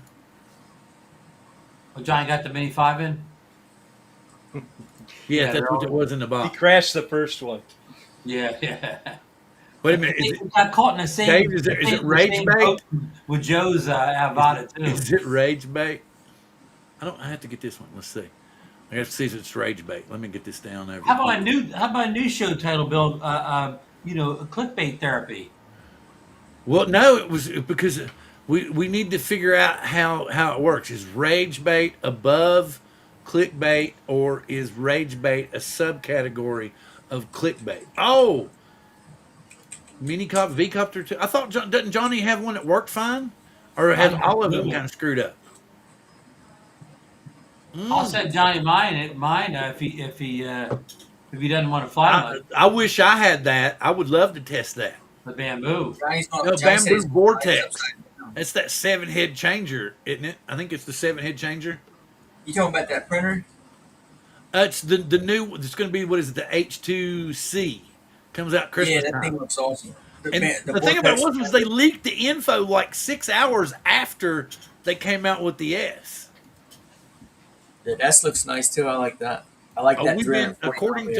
Well, Johnny got the Mini 5 in? Yeah, Yeah, that's what it was in the He box. crashed the first one. Yeah. Wait a minute, He got caught in the same. Dave, is it rage same bait? boat with Joe's Avada too. Is it rage bait? I have to get this one. Let's see. I have to see if it's rage bait. Let me get this down over. How about a new show title, Bill? Clickbait therapy. Well, no, it was because we need to figure out how it works. Is rage bait above clickbait, or is rage bait a subcategory of clickbait? Oh, V Copter 2. I thought doesn't Johnny have one that worked fine, or has all of them kind of screwed up? I'll send Johnny mine if he doesn't want to fly much. I wish I had that. I would love to test that. The bamboo. No, bamboo vortex. It's that 7-head changer, isn't it? I think it's the 7-head changer. You talking about that printer? It's the new. It's going to be, what is it? The H2C comes out Christmas Yeah, that time. thing looks awesome. And the thing about it was they leaked the info like 6 hours after they came out with the S. The S looks nice too. I like that. I like that. We've been 340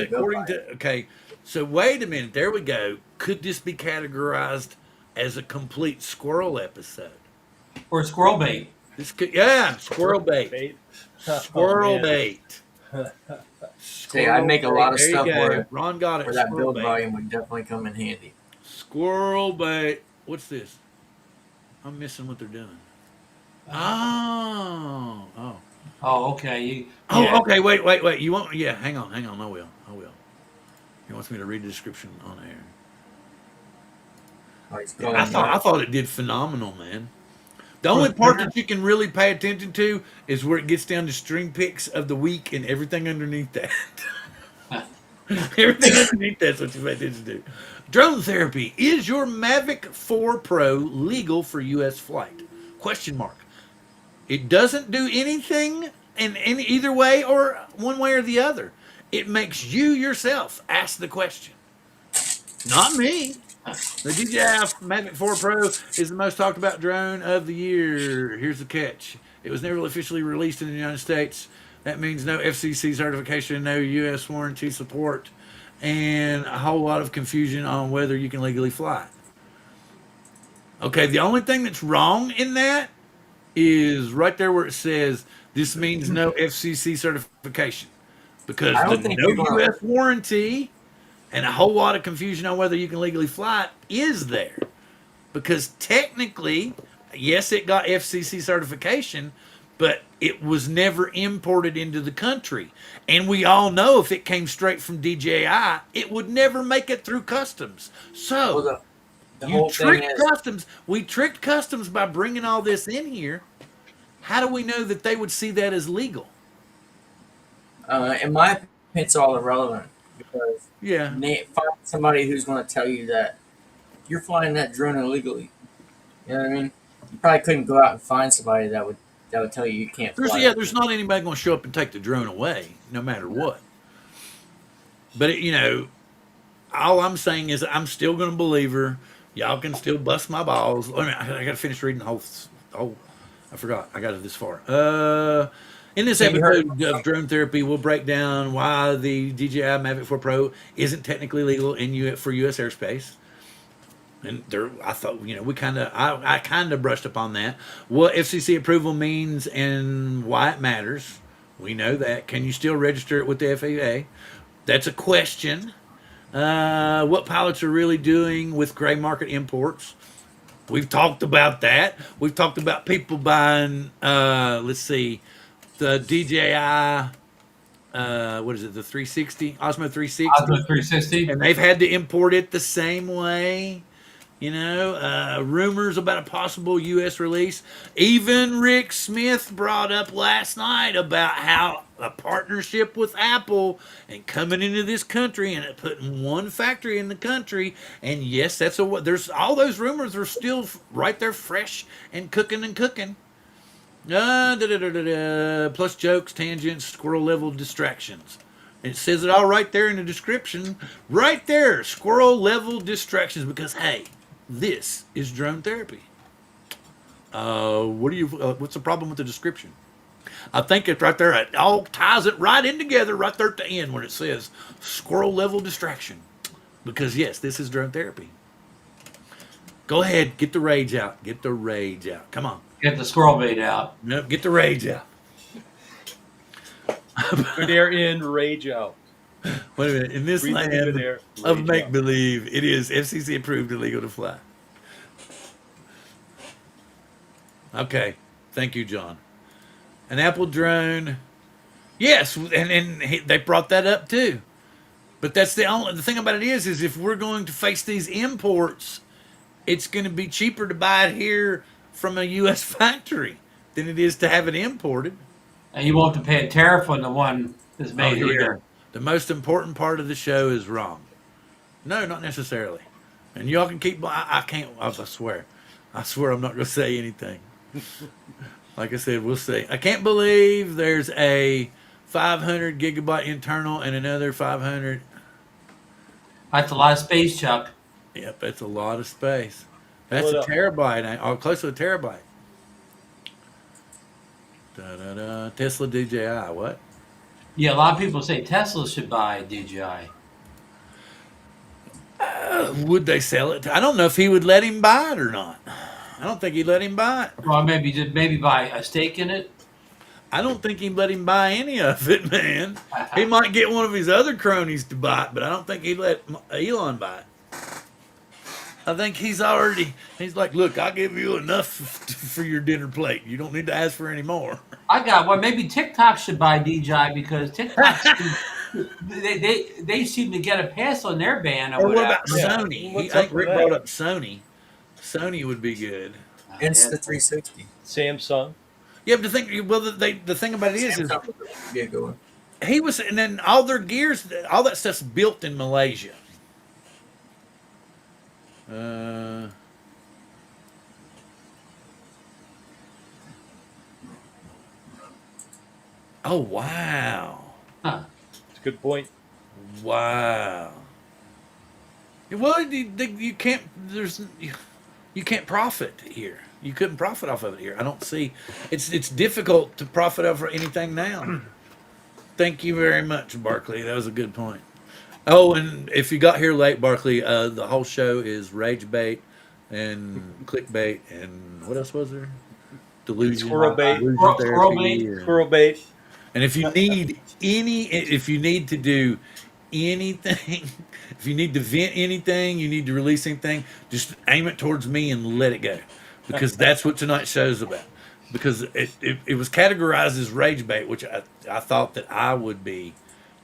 according to okay. So wait a minute. There we go. Could this be categorized as a complete squirrel episode? Or squirrel bait. This could, yeah, squirrel bait. Bait. Squirrel Oh, man. bait. See, I'd make a lot of There you stuff go. Ron got it. where that Squirrel build bait. volume would definitely come in handy. Squirrel bait. What's this? I'm missing what they're doing. Oh. Oh, okay. Oh, okay. Wait. You want? Yeah, hang on. I will. He wants me to read the description on air. Like, it's Yeah, going I thought it did phenomenal, man. The only part that you can really pay attention to is where it gets down to string picks of the week and everything underneath that. Everything underneath that's what you pay attention to. Drone therapy. Is your Mavic 4 Pro legal for U.S. flight? Question mark. It doesn't do anything in either way or one way or the other. It makes you yourself ask the question. Not me. The DJI Mavic 4 Pro is the most talked about drone of the year. Here's the catch. It was never officially released in the United States. That means no FCC certification, no U.S. warranty support, and a whole lot of confusion on whether you can legally fly. Okay, the only thing that's wrong in that is right there where it says this means no FCC certification. Because I don't the think no people are- U.S. warranty and a whole lot of confusion on whether you can legally fly it is there. Because technically, yes, it got FCC certification, but it was never imported into the country. And we all know if it came straight from DJI, it would never make it through customs. So, Well, the you whole thing tricked is, customs. We tricked customs by bringing all this in here. How do we know that they would see that as legal? in my opinion, it's all irrelevant because Yeah. find somebody who's going to tell you that you're flying that drone illegally. You know what I mean? You probably couldn't go out and find somebody that would tell you can't fly. There's not anybody going to show up and take the drone away, no matter what. But all I'm saying is I'm still going to believe her. Y'all can still bust my balls. I got to finish reading the whole. I forgot. I got it this far. In this So you heard- episode of Drone Therapy, we'll break down why the DJI Mavic 4 Pro isn't technically legal for U.S. airspace. And I thought, I kind of brushed upon that. What FCC approval means and why it matters. We know that. Can you still register it with the FAA? That's a question. What pilots are really doing with gray market imports. We've talked about that. We've talked about people buying, the DJI, what is it, the 360, Osmo 360? Osmo 360. And they've had to import it the same way. Rumors about a possible U.S. release. Even Rick Smith brought up last night about how a partnership with Apple and coming into this country and putting one factory in the country. And yes, there's all those rumors are still right there, fresh and cooking. Plus jokes, tangents, squirrel-level distractions. It says it all right there in the description. Right there, squirrel-level distractions. Because, hey, this is drone therapy. What's the problem with the description? I think it's right there. It all ties it right in together right there at the end when it says squirrel-level distraction. Because, yes, this is drone therapy. Go ahead. Get the rage out. Come on. Get the squirrel bait out. Nope, get the rage out. Good air in, rage out. Wait a minute. In this Breathe in land good air, of rage make out. believe, it is FCC approved illegal to fly. Okay. Thank you, John. An Apple drone. Yes, and they brought that up too. But that's the thing about it is if we're going to face these imports, it's going to be cheaper to buy it here from a U.S. factory than it is to have it imported. And you won't have to pay a tariff on the one that's made Here we here. go. The most important part of the show is wrong. No, not necessarily. And y'all can keep. I can't. I swear. I swear I'm not going to say anything. Like I said, we'll see. I can't believe there's a 500 gigabyte internal and another 500. That's a lot of space, Chuck. Yep, that's a lot of space. That's Pull a it up. terabyte. Or close to a terabyte. Tesla DJI. What? Yeah, a lot of people say Tesla should buy DJI. Would they sell it? I don't know if he would let him buy it or not. I don't think he'd let him buy it. Or maybe buy a stake in it. I don't think he'd let him buy any of it, man. He might get one of his other cronies to buy it, but I don't think he'd let Elon buy it. I think he's like, look, I'll give you enough for your dinner plate. You don't need to ask for any more. I got one. Maybe TikTok should buy DJI because TikTok they seem to get a pass on their ban or Or what whatever. about Sony? What's I up think with Rick that? brought up Sony. Sony would be good. Insta 360. Samsung. Yeah, but the thing about it is Samsung would be a good one. he was, and then all their gears, all that stuff's built in Malaysia. Oh wow, Huh. It's a good point. wow. Well, you can't. You can't profit here. You couldn't profit off of it here. I don't see. It's difficult to profit over anything now. Thank you very much, Barkley. That was a good point. Oh, and if you got here late, Barkley, the whole show is rage bait and clickbait and what else was there? Delusion, Squirrel bait. delusion Squirrel therapy, bait. and- Squirrel bait. And if you need to do anything, if you need to vent anything, you need to release anything, just aim it towards me and let it go, because that's what tonight's show's about. Because it was categorized as rage bait, which I thought that I would be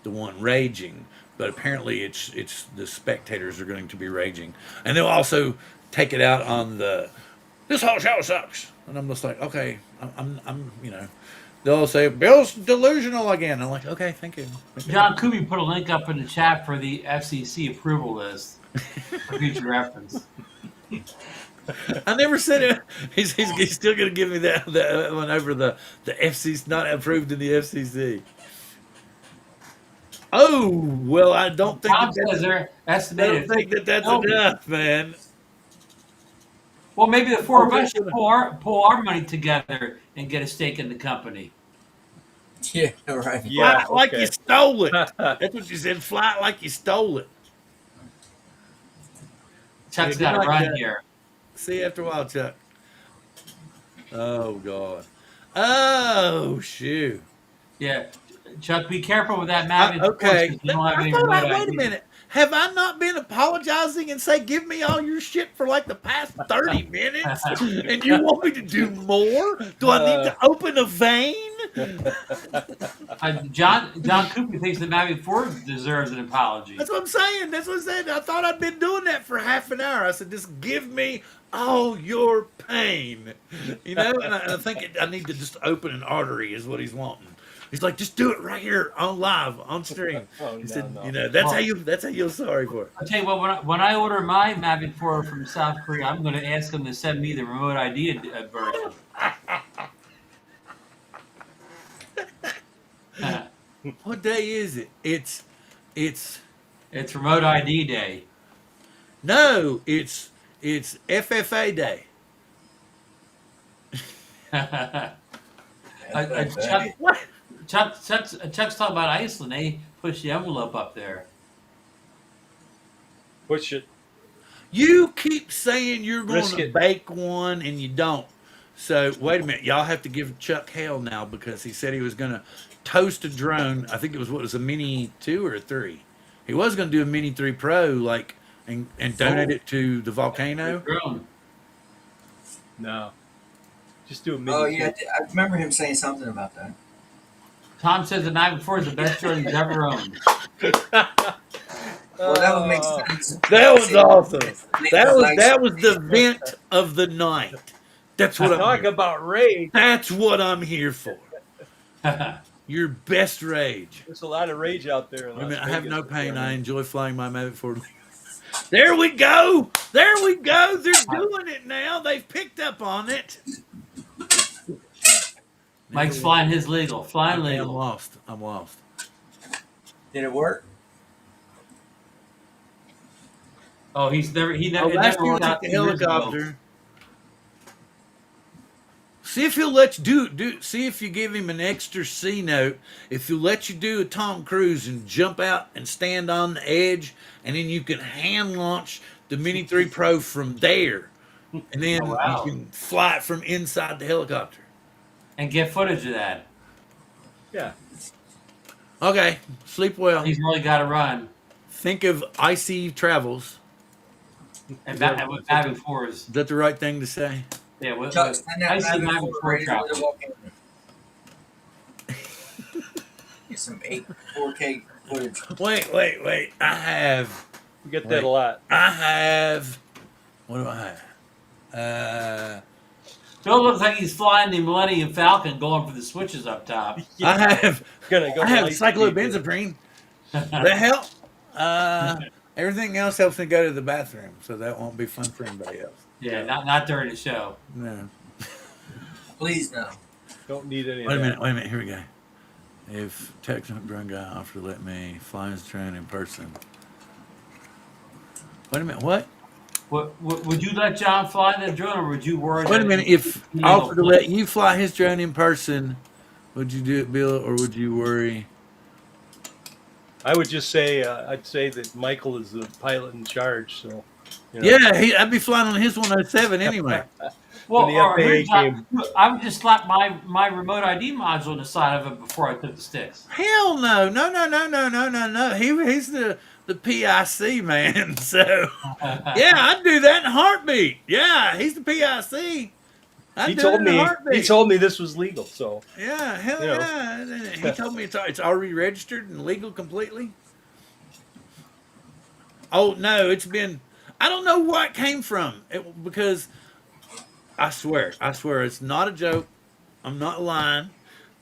the one raging, but apparently it's the spectators are going to be raging, and they'll also take it out on this whole show sucks, and I'm just like, okay, I'm they'll say Bill's delusional again. I'm like, okay, thank you. John Kuby put a link up in the chat for the FCC approval list for future reference. I never said it. He's still going to give me that one over the FCC, not approved in the FCC. Oh well, I don't think Tom says they're estimated. that's enough, man. Well, maybe the four of Okay. us should pull our money together and get a stake in the company. Yeah, right. Yeah, Fly it like okay. you stole it. That's what you said. Fly it like you stole it. Chuck's Yeah, got to good run luck, here. See you after a while, Chuck. Oh God. Oh shoot. Yeah, Chuck, be careful with that Mavic. Okay. You don't have any Wait remote a ID. minute. Have I not been apologizing and say, give me all your shit for like the past 30 minutes? And you want me to do more? Do I need to open a vein? John Cooper thinks that Mavic 4 deserves an apology. That's what I'm saying. That's what I said. I thought I'd been doing that for half an hour. I said, just give me all your pain. And I think I need to just open an artery is what he's wanting. He's like, just do it right here on live, on stream. Oh, He no, said, no. that's how you're sorry for it. I'll tell you what, when I order my Mavic 4 from South Korea, I'm going to ask them to send me the remote ID version. What day is it? It's It's remote ID day. no, it's FFA day. Chuck's talking about Iceland. They push the envelope up there. Push it. You keep saying you're going Risk to it. bake one and you don't. So wait a minute, y'all have to give Chuck hell now because he said he was going to toast a drone. I think it was a Mini 2 or a 3. He was going to do a Mini 3 Pro, and donate it to the volcano. Drone. No. Just do a mini. Oh yeah, I remember him saying something about that. Tom says the Mavic 4 is the best drone he's ever owned. Well, that would make sense. That was awesome. That That was the vent of the night. That's what I'm Talk here. about rage. That's what I'm here for. Your best rage. There's a lot of rage out there. In Wait a Las minute, I have Vegas no with pain. that. I enjoy flying my Mavic 4. There we go. There we go. They're doing it now. They've picked up on it. Mike's flying his legal. Flying Okay, I'm legal. lost. I'm lost. Did it work? Oh, he never Last never year worked we out took the 2 years ago. helicopter. See if he'll let you do. See if you give him an extra C note. If he'll let you do a Tom Cruise and jump out and stand on the edge, and then you can hand launch the Mini 3 Pro from there. and then Oh, wow. you can fly it from inside the helicopter. And get footage of that. Yeah. Okay, sleep well. He's really got to run. Think of icy travels. And that- with Mavic 4s. Is that the right thing to say? Yeah, Chuck, send that I see Mavic Mavic 4 ready for the travel. volcano. Get some 4K footage. Wait. I have. You get that a lot. What do I have? Bill looks like he's flying the Millennium Falcon going for the switches up top. I have Gonna go I have light speed. cyclobenzaprine. That help? Everything else helps me go to the bathroom, so that won't be fun for anybody else. Yeah, not during the show. No. Please no. Don't need any Wait of a that. minute. Here we go. If technical drone guy offered to let me fly his drone in person. Wait a minute. What? Would you let John fly the drone, or would you worry? Wait a that minute. he- If he offered to will- let you fly his drone in person, would you do it, Bill, or would you worry? I would just say, I'd say that Michael is the pilot in charge. So, you know. Yeah, I'd be flying on his 107 anyway. Well, When the or FAA here's not- came. I would just slap my remote ID module on the side of it before I took the sticks. Hell no. He's the PIC man. So yeah, I'd do that in a heartbeat. Yeah, he's the PIC. I'd He do told it in a me. heartbeat. He told me this was legal. So Yeah, hell you know. yeah. He told me it's already registered and legal completely. Oh no, it's been. I don't know where it came from. Because I swear, it's not a joke. I'm not lying.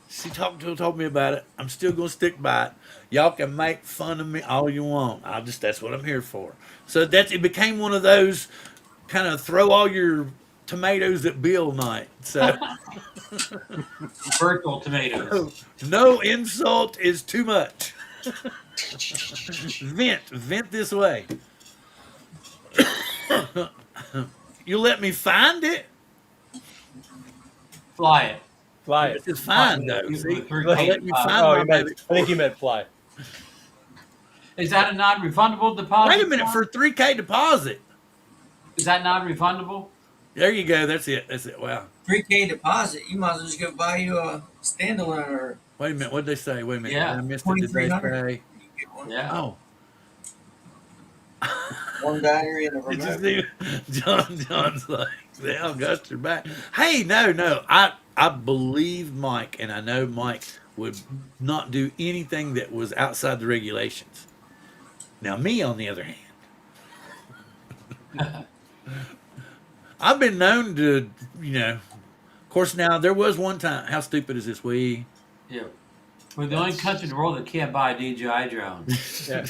She told me about it. I'm still gonna stick by it. Y'all can make fun of me all you want. That's what I'm here for. So it became one of those kind of throw all your tomatoes at Bill night. So Virtual tomatoes. no insult is too much. Vent this way. You let me find it. Fly it. fly it. It's fine though. With See, 3K I'll let you deposit. find Oh, my you meant, Mavic I think 4. you meant fly. Is that a non-refundable deposit? Wait a minute, for 3K deposit. Is that non-refundable? There you go. That's it. Wow. 3K deposit. You might as well just go buy you a standalone or Wait a minute. What'd they say? Wait a minute. Yeah, I missed it. Did they 2300. say? you can get one. Yeah. Oh. One battery and a It's just remote. John's like, they all got your back. Hey, no. I believe Mike, and I know Mike would not do anything that was outside the regulations. Now, me, on the other hand, I've been known to, of course, now there was one time, how stupid is this? Yeah. We're the only country in the world that can't buy a DJI drone. Yeah.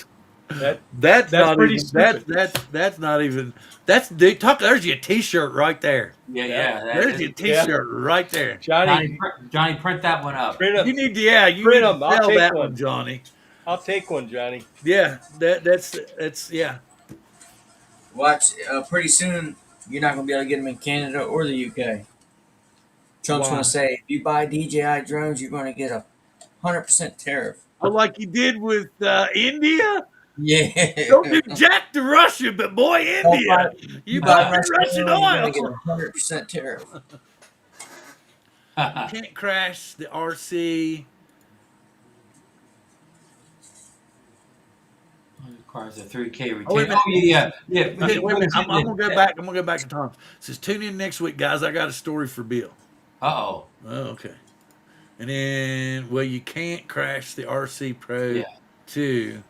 That That's not pretty even, stupid. that's not even, there's your t-shirt right there. Yeah. There's your t-shirt right there. Johnny, Johnny, print that one up. print You 'em. need to, you need Print to 'em. I'll sell take that one. one, Johnny. I'll take one, Johnny. Yeah, that's yeah. Watch, pretty soon you're not gonna be able to get them in Canada or the UK. Trump's Why? gonna say if you buy DJI drones, you're gonna get a 100% tariff. Oh, like you did with India. Yeah. Don't do jack to Russia, but boy, India, you buy buy Russian Russian oil, you're gonna get oil. a 100% tariff. Can't crash the RC. Requires a 3K retain. Oh, wait a minute. Yeah. Okay, wait a minute. I'm gonna go back. I'm gonna go back to Tom. It says tune in next week, guys. I got a story for Bill. Uh-oh. Oh, okay. And then, well, you can't crash the RC Pro Yeah. 2,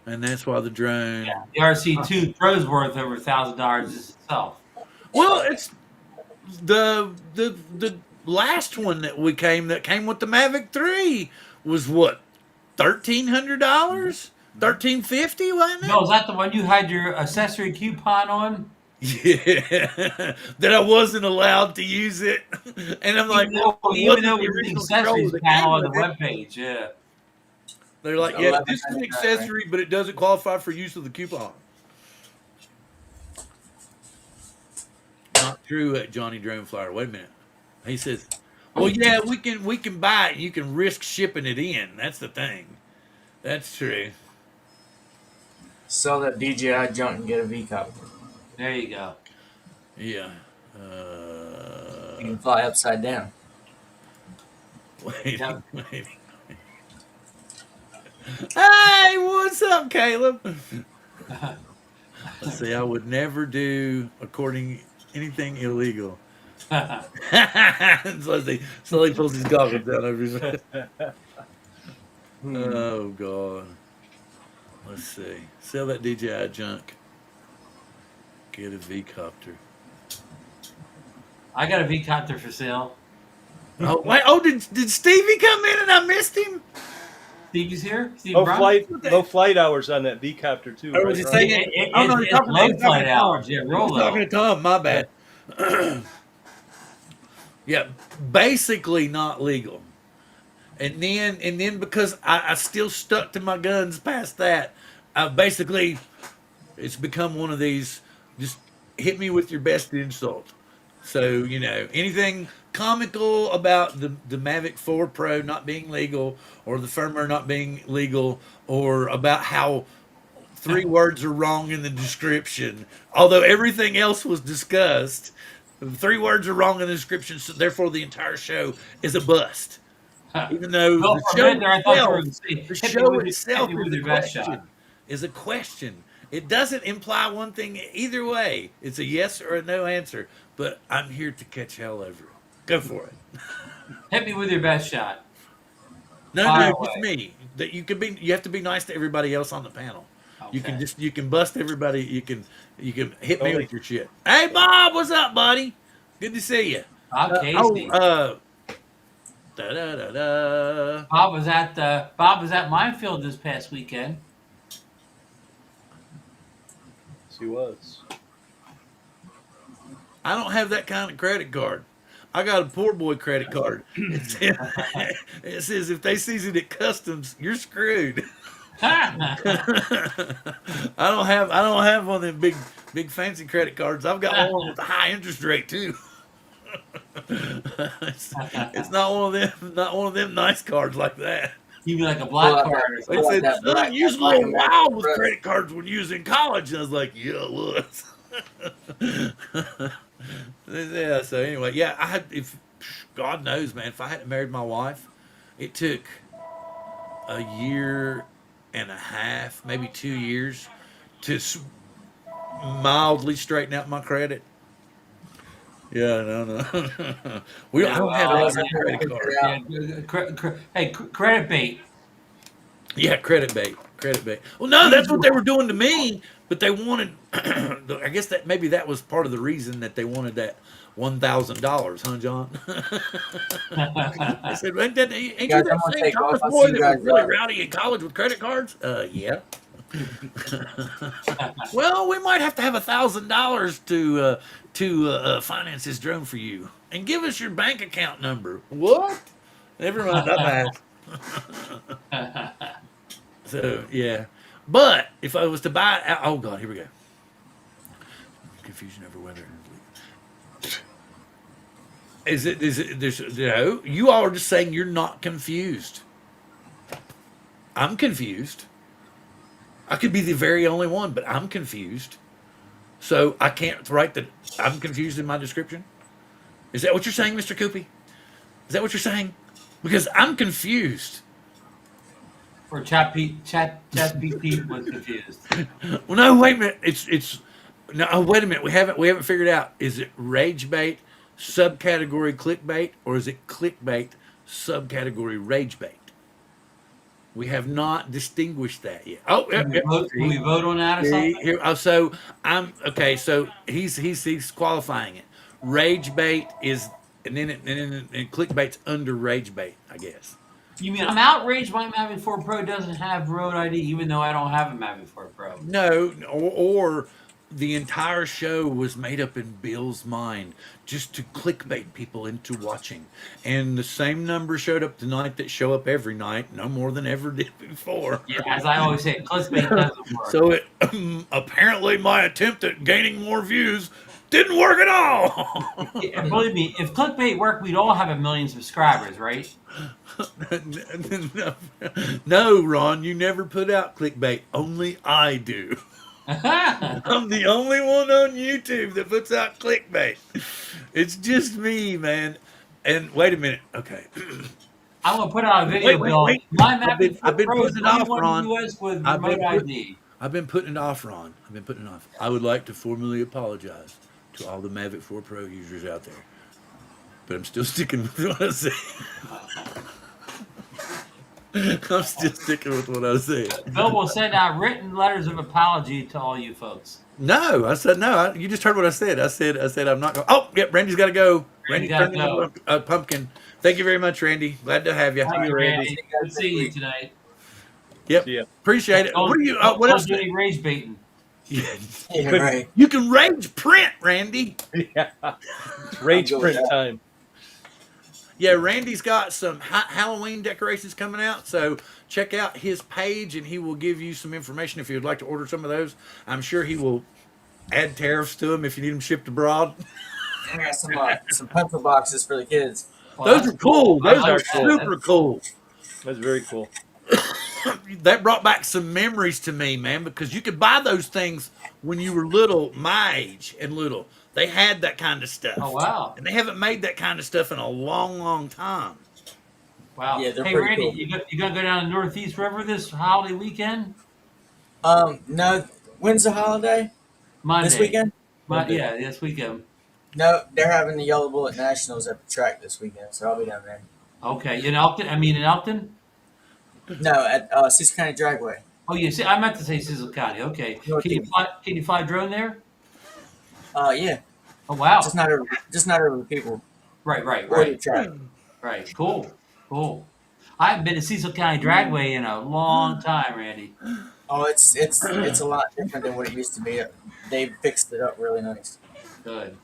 and that's why the drone. Yeah. The RC2 Pro's worth over $1,000 itself. Well, it's the last one that came with the Mavic 3 was what, $1,300, $1,350, wasn't it? No, is that the one you had your accessory coupon on? Yeah, that I wasn't allowed to use it, and I'm like, well, Even though the we were the original accessories controls that panel on came the with it. webpage, yeah. They're like, yeah, this is an 1100, accessory, but it doesn't qualify for use of the coupon. Not true at Johnny Drone Flyer. Wait a minute. He says, well, yeah, we can buy it. You can risk shipping it in. That's the thing. That's true. Sell that DJI junk and get a V copter. There you go. Yeah. You can fly upside down. Wait, Yep. wait. Hey, what's up, Caleb? Let's see. I would never do anything illegal. So he pulls his goggles down over his. Oh God. Let's see. Sell that DJI junk. Get a V copter. I got a V-copter for sale. Oh wait! Oh, did Stevie come in and I missed him? Stevie's here. Steve Low Brown? flight hours on that V copter too. Or Right, was he Ron? saying? Oh no, It's low flight hours. Yeah, I real was talking low. to Tom. My bad. Yeah, basically not legal. And then because I still stuck to my guns past that, basically it's become one of these just hit me with your best insult. So, anything comical about the Mavic 4 Pro not being legal or the firmware not being legal or about how 3 words are wrong in the description, although everything else was discussed. 3 words are wrong in the description, so therefore the entire show is a bust. Even though Well, the for a show minute there, I thought you were itself, going to say, the hit me show with itself is a your best question. shot. Is a question. It doesn't imply one thing either way. It's a yes or a no answer. But I'm here to catch hell over it. Go for it. Hit me with your best shot. No, Fire just away. me. That you have to be nice to everybody else on the panel. Okay. You can bust everybody. You can hit me Totally. with your shit. Hey Bob, what's up, buddy? Good to see you. Bob Casey. Da da da da. Bob was at Minefield this past weekend. Yes, he was. I don't have that kind of credit card. I got a poor boy credit card. It says if they seize it at customs, you're screwed. I don't have one of them big fancy credit cards. I've got one with a high interest rate too. It's not one of them nice cards like that. You mean like a black card or They something? like said, that son, black- you was a that black little and wild with red. credit cards when you was in college. And I was like, yeah, I was. Yeah, so anyway, yeah, if God knows, man, if I hadn't married my wife, it took a year and a half, maybe 2 years to mildly straighten out my credit. Yeah, no. I don't have Wow. every credit card. Hey, credit bait. Yeah, credit bait. Well, no, that's what they were doing to me, but they wanted. I guess that was part of the reason that they wanted that $1,000, huh, John? I said, ain't you Guys, I'm that gonna same take Thomas off. I'll boy see you that was guys really later. rowdy in college with credit cards? Yeah. Well, we might have to have $1,000 to finance this drone for you, and give us your bank account number. What? Never mind, I'm asked. So yeah, but if I was to buy it, oh God, here we go. Confusion over whether. Is it? There's no. You all are just saying you're not confused. I'm confused. I could be the very only one, but I'm confused. So I can't write that I'm confused in my description. Is that what you're saying, Mr. Coopy? Is that what you're saying? Because I'm confused. Or Chat GPT was confused. Well, no, wait a minute. No. Wait a minute. We haven't figured out. Is it rage bait subcategory clickbait, or is it clickbait subcategory rage bait? We have not distinguished that yet. Oh, Can we vote on that or something? here. Oh, so I'm okay. So he's qualifying it. Rage bait is, and then clickbait's under rage bait, I guess. You mean I'm outraged my Mavic 4 Pro doesn't have road ID, even though I don't have a Mavic 4 Pro? No, or the entire show was made up in Bill's mind just to clickbait people into watching. And the same number showed up tonight that show up every night, no more than ever did before. Yeah, as I always say, clickbait doesn't work. So apparently my attempt at gaining more views didn't work at all. Yeah, believe me, if clickbait worked, we'd all have 1 million subscribers, right? No, Ron, you never put out clickbait. Only I do. I'm the only one on YouTube that puts out clickbait. It's just me, man. And wait a minute. Okay. I'm gonna put out a video, Wait, wait, Bill. wait. My Mavic I've 4 been Pro is putting the it only off, one in the Ron. US with I've remote been put, ID. I've been putting it off, Ron. I've been putting it off. I would like to formally apologize to all the Mavic 4 Pro users out there, but I'm still sticking with what I said. I'm still sticking with what I said. Bill will send out written letters of apology to all you folks. No, I said no. You just heard what I said. I said I'm not going. Oh, yep. Randy's got to go. Randy Randy's gotta turning into go. a pumpkin. Thank you very much, Randy. Glad to have you. See Thank you, you, Randy. See Randy. you guys Good next seeing you week. tonight. Yep. See ya. Appreciate it. What are you? What else? do any rage baiting? Yeah. Yeah, Couldn't- right. You can rage print, Randy. Yeah. It's rage I'm good with print that. time. Yeah, Randy's got some Halloween decorations coming out, so check out his page, and he will give you some information if you'd like to order some of those. I'm sure he will add tariffs to them if you need them shipped abroad. I got some pencil boxes for the kids. Well, Those that's are cool. I Those like are that. super That's- cool. That's very cool. That brought back some memories to me, man, because you could buy those things when you were little, my age and little. They had that kind of stuff. Oh wow, And they haven't made that kind of stuff in a long, long time. wow. Yeah, they're Hey, pretty Randy, cool. you gonna go down to Northeast River this holiday weekend? No. When's the holiday? Monday. This weekend? Yeah, this weekend. No, they're having the Yellow Bullet Nationals at the track this weekend, so I'll be down there. Okay, in Elkton. In Elkton. No, at Cecil County Dragway. Oh, you see, I meant to say Cecil County. Okay, Northeast. can you fly drone there? Yeah, Oh wow, just not over the people right, or the track. right. Cool. I haven't been to Cecil County Dragway in a long time, Randy. Oh, it's a lot different than what it used to be. They fixed it up really nice. Good.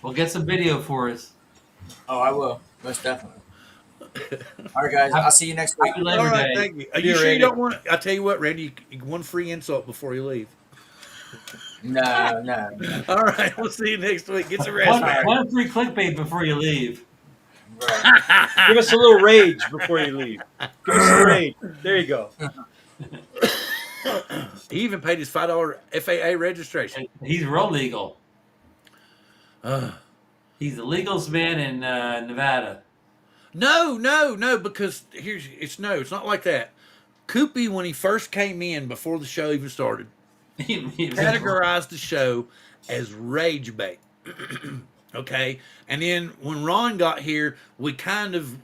Well, get some video for us. Oh, I will most definitely. All right, guys. I'll see you next week. Happy Labor All right, Day. thank you. Are Yeah, you sure you Randy. don't want to? I tell you what, Randy, one free insult before you leave. No. All right, we'll see you next week. Get some rest, One, man. one free clickbait before you leave. Right. Give us a little rage before you leave. Give us some rage. There you go. He even paid his $5 FAA registration. He's real legal. Uh, He's the legalest man in Nevada. no, because it's not like that. Koopy, when he first came in before the show even started, He was- categorized the show as rage bait. Okay, and then when Ron got here, we kind of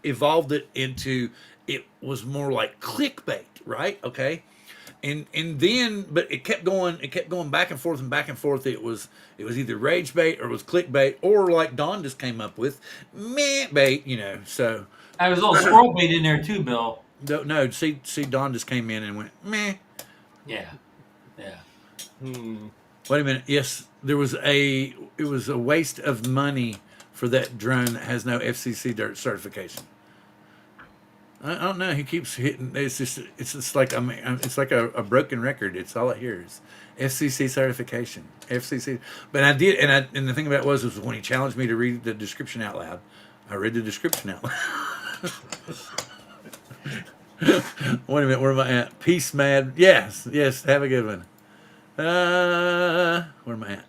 evolved it into it was more like clickbait, right? Okay, and then but it kept going back and forth and back and forth. It was either rage bait or it was clickbait, or like Don just came up with meh bait, So I was a little squirrel bait in there too, Bill. no, see Don just came in and went meh. Yeah. Wait a minute. Yes, it was a waste of money for that drone that has no FCC certification. I don't know. He keeps hitting. It's just like it's like a broken record. It's all I hear is FCC certification, FCC. But I did, and the thing about it was when he challenged me to read the description out loud, I read the description out loud. Wait a minute. Where am I at? Peace, mad. Yes. Have a good one. Where am I at?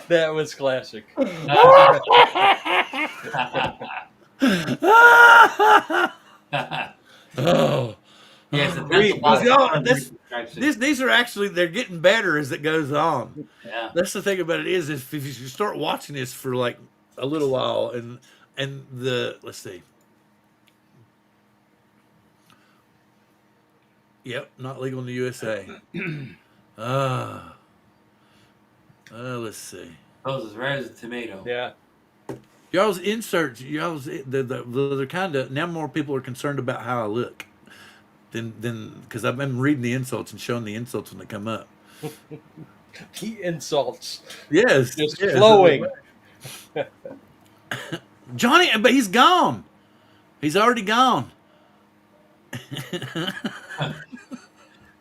That was classic. Oh, Yes, these are actually they're getting better as it goes on. Yeah. That's the thing about it is if you start watching this for like a little while and let's see. Yep, not legal in the USA. Let's see. Those as red as a tomato. Yeah. Y'all's inserts, they're kind of now more people are concerned about how I look than because I've been reading the insults and showing the insults when they come up. He insults. Yes, Just yes. flowing. Johnny, but he's gone. He's already gone.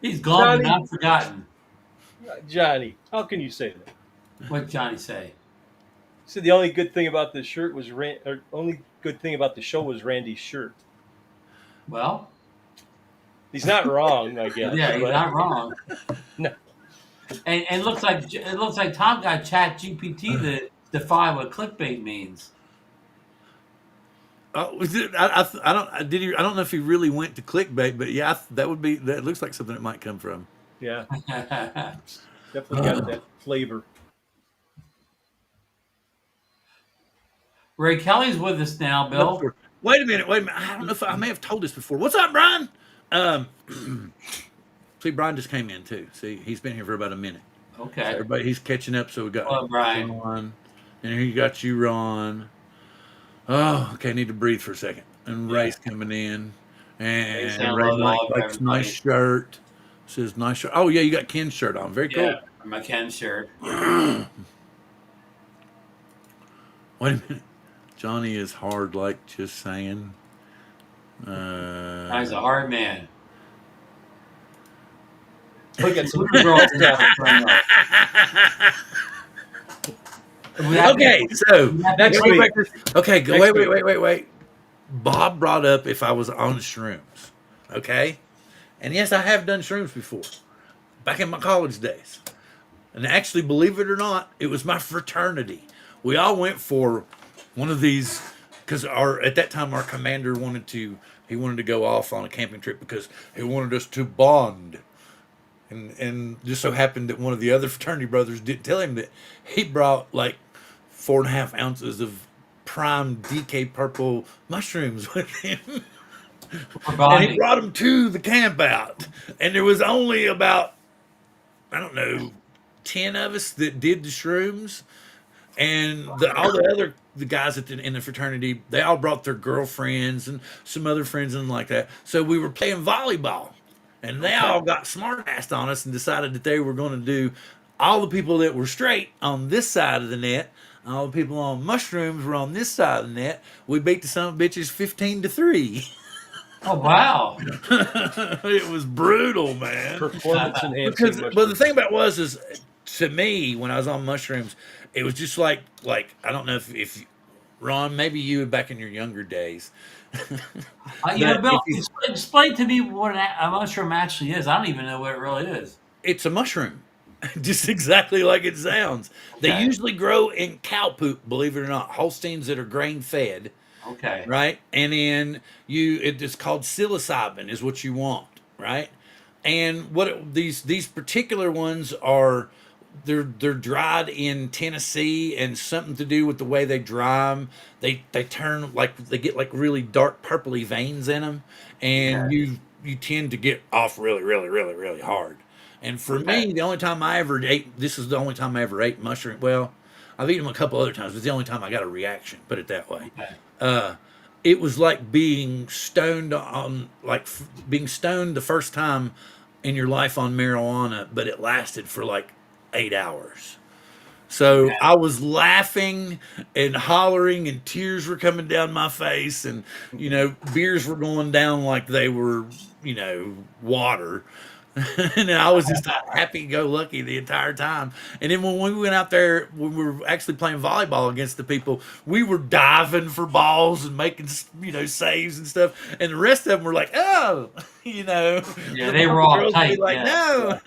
He's gone Johnny. but not forgotten. Johnny, how can you say that? What did Johnny say? So the only good thing about the shirt was only good thing about the show was Randy's shirt. Well, He's not wrong, I guess. yeah, he's but not wrong. no. And it looks like Tom got Chat GPT to define what clickbait means. Oh, I don't did he? I don't know if he really went to clickbait, but yeah, that would be that looks like something that might come from. Yeah, definitely got that flavor. Ray Kelly's with us now, Bill. Wait a minute. I don't know if I may have told this before. What's up, Brian? See, Brian just came in too. See, he's been here for about a minute. Okay. So everybody, he's catching up. So we got Hello, Brian. Ron, and here you got you, Ron. Oh, okay. I need to breathe for a second. And Ray's coming in, Ray's and saying Ray hello to likes everybody. nice shirt. Says nice shirt. Oh yeah, you got Ken's shirt on. Very cool. Yeah, my Ken shirt. Wait a minute. Johnny is hard, like just saying. He's a hard man. Look at some Look at girls in that Okay, so next wait, week. okay, go, Next wait. Bob brought up if I was on shrooms. Okay, and yes, I have done shrooms before, back in my college days. And actually, believe it or not, it was my fraternity. We all went for one of these because at that time our commander wanted to go off on a camping trip because he wanted us to bond. And just so happened that one of the other fraternity brothers didn't tell him that he brought like 4.5 ounces of prime DK purple mushrooms with him. And he brought them to the camp out. And there was only about, I don't know, 10 of us that did the shrooms. And all the guys in the fraternity, they all brought their girlfriends and some other friends and like that. So we were playing volleyball. And they all got smart-assed on us and decided that they were going to do all the people that were straight on this side of the net, all the people on mushrooms were on this side of the net. We beat the son of bitches 15-3. Oh wow! It was brutal, man. Performance enhancing. But the thing about it is to me when I was on mushrooms, it was just like I don't know if Ron, maybe you back in your younger days. Bill, explain to me what a mushroom actually is. I don't even know what it really is. It's a mushroom, just exactly like it sounds. They usually grow in cow poop, believe it or not. Holsteins that are grain fed. Okay. Right, and then it's called psilocybin is what you want, right? And these particular ones are. They're dried in Tennessee, and something to do with the way they dry them. They turn they get like really dark purpley veins in them, and you tend to get off really, really, really, really hard. And for me, the only time I ever ate this is the only time I ever ate mushroom. Well, I've eaten them a couple other times, but it's the only time I got a reaction. Put it that way. It was like being stoned being stoned the first time in your life on marijuana, but it lasted for like 8 hours. So I was laughing and hollering and tears were coming down my face and, beers were going down like they were, water. And I was just happy-go-lucky the entire time. And then when we went out there, when we were actually playing volleyball against the people, we were diving for balls and making, saves and stuff. And the rest of them were like, oh, Yeah, they were all tight. Like, no.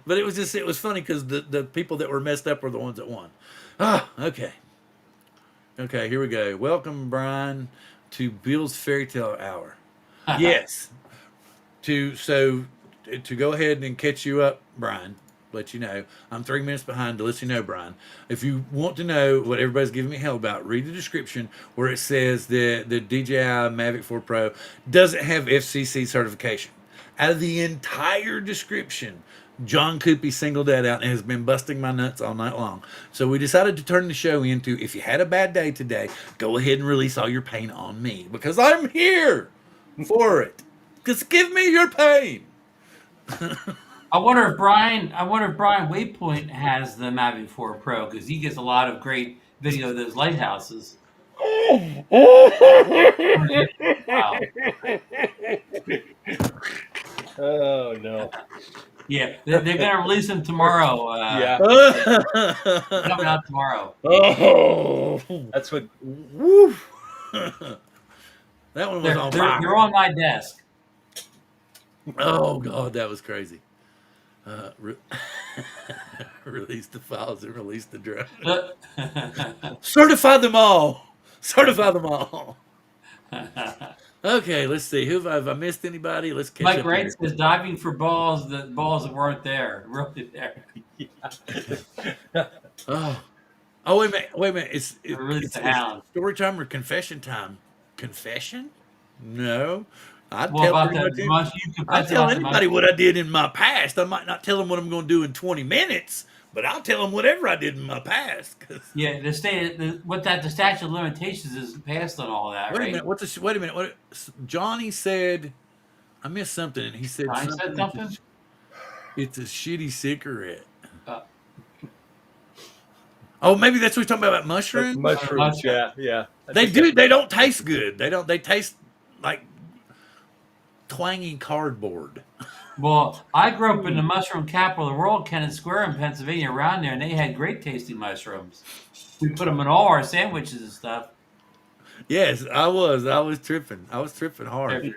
But it was funny because the people that were messed up were the ones that won. Ah, okay. Okay, here we go. Welcome, Brian, to Bill's Fairy Tale Hour. Yes. To go ahead and catch you up, Brian, let you know, I'm 3 minutes behind to let you know, Brian. If you want to know what everybody's giving me hell about, read the description where it says that the DJI Mavic 4 Pro doesn't have FCC certification. Out of the entire description, John Coopy singled that out and has been busting my nuts all night long. So we decided to turn the show into, if you had a bad day today, go ahead and release all your pain on me because I'm here for it. Just give me your pain. I wonder if Brian Waypoint has the Mavic 4 Pro because he gets a lot of great video of those lighthouses. Wow. Oh no! Yeah, they're gonna release them tomorrow. Yeah, Coming out tomorrow. Oh, that's what. woo. That one was on They're fire. on my desk. Oh God, that was crazy. Release the files and release the drone. Certify them all. Certify them all. Okay, let's see. Have I missed anybody? Let's catch Mike up Wright here. says diving for balls that weren't there, really there. Oh, oh, wait a minute. Wait a minute. Release It's the hound. story time or confession time? Confession? No. I Well, tell about pretty much. the mush, you I confess tell about the anybody mush. what I did in my past. I might not tell them what I'm going to do in 20 minutes, but I'll tell them whatever I did in my past. 'Cause- Yeah, the statute of limitations is passed on all that, wait a right? minute. Wait a minute. Johnny said? I missed something, and he said I something. said something. It's a shitty cigarette. Uh, Oh, maybe that's what we're talking about mushrooms. Mushrooms, yeah. I They think do. They don't taste good. They don't. They taste like twangy cardboard. well, I grew up in the mushroom capital of the world, Kennett Square in Pennsylvania, around there, and they had great tasting mushrooms. We put them in all our sandwiches and stuff. Yes, I was. I was tripping. I was tripping hard.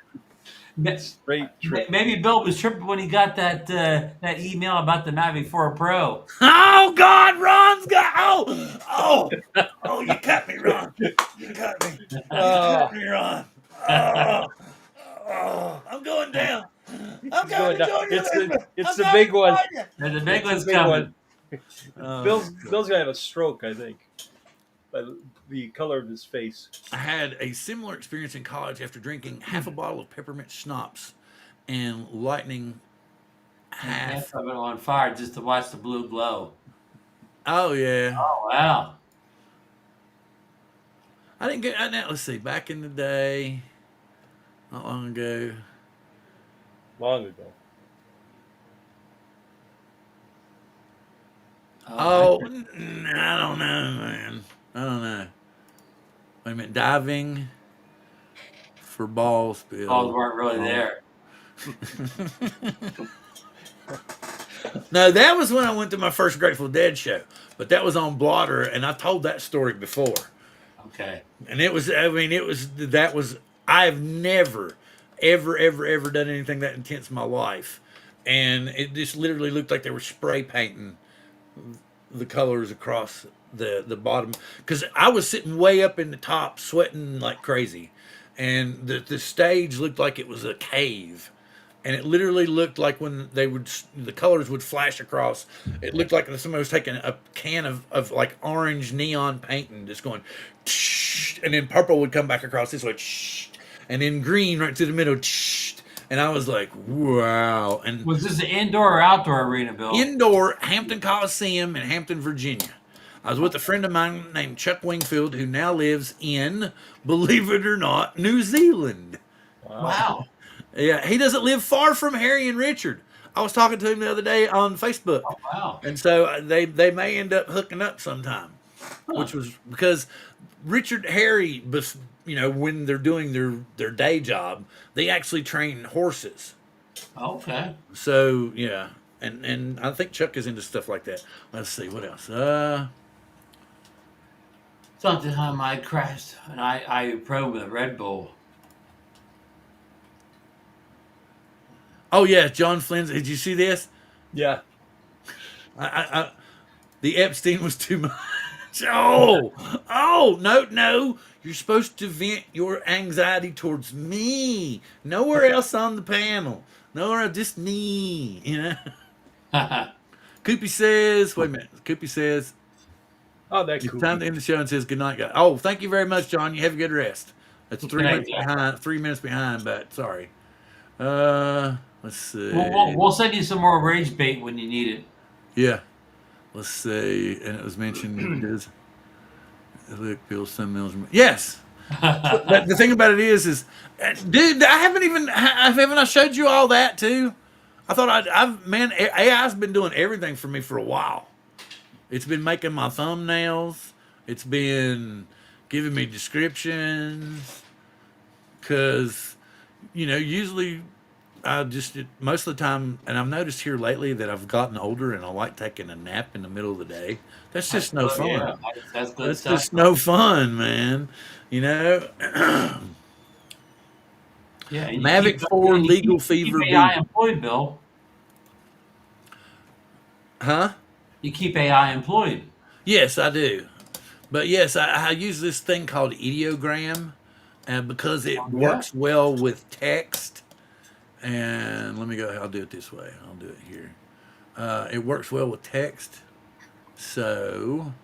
straight trip. Maybe Bill was tripping when he got that email about the Mavic 4 Pro. Oh God, Ron's got. Oh! You cut me, Ron. You cut me. You cut me, Ron. I'm going down. I'm Going going to down. join you, Elizabeth. It's I'm the going big to one. join you. And the big It's one's the big coming. one. Bill's gonna have a stroke, I think, by the color of his face. I had a similar experience in college after drinking half a bottle of peppermint schnapps and lightning half. I've been on fire just to watch the blue glow. Oh yeah. Oh wow! I didn't get. Let's see. Back in the day, not long ago. Long ago. Oh, I don't know, man. I don't know. Wait a minute. Diving for balls, Bill. balls weren't really there. No, that was when I went to my first Grateful Dead show, but that was on Blotter, and I've told that story before. Okay. And it was. I mean, that was. I've never, ever done anything that intense in my life, and it just literally looked like they were spray painting the colors across the bottom, because I was sitting way up in the top sweating like crazy, and the stage looked like it was a cave, and it literally looked like when the colors would flash across, it looked like somebody was taking a can of like orange neon paint and just going and then purple would come back across this way and then green right through the middle, and I was like, wow. And Was this an indoor or outdoor arena, Bill? indoor, Hampton Coliseum in Hampton, Virginia. I was with a friend of mine named Chuck Wingfield, who now lives in, believe it or not, New Zealand. Wow. Yeah, he doesn't live far from Harry and Richard. I was talking to him the other day on Facebook, Oh, wow. and so they may end up hooking up sometime, which was because Richard Harry, when they're doing their day job, they actually train horses. Okay. So yeah, and I think Chuck is into stuff like that. Let's see what else. Something I crashed and I probed with a Red Bull. Oh yeah, John Flynn's. Did you see this? Yeah. The Epstein was too much. Oh no! You're supposed to vent your anxiety towards me. Nowhere else on the panel. Nowhere, just me. You know. Koopy says. Wait a minute. Koopy says. Oh, that's It's cool. time to end the show and says good night, guys. Oh, thank you very much, John. You have a good rest. That's 3 Okay, minutes yeah. behind. 3 minutes behind, but sorry. Let's see. We'll send you some more rage bait when you need it. Yeah. Let's see. And it was mentioned. Look, Bill, some mills. Yes. But the thing about it is, dude, haven't I showed you all that too? I thought AI's been doing everything for me for a while. It's been making my thumbnails. It's been giving me descriptions. Because, usually I just most of the time, and I've noticed here lately that I've gotten older and I like taking a nap in the middle of the day. That's That's just no good. Yeah, fun. that's good That's stuff. just no fun, man. You know, Yeah, and Mavic 4 legal you keep fever AI beagle. employed, Bill. Huh? You keep AI employed. Yes, I do. But yes, I use this thing called ideogram, and because it Oh, yeah. works well with text. And let me go. I'll do it this way. I'll do it here. It works well with text. So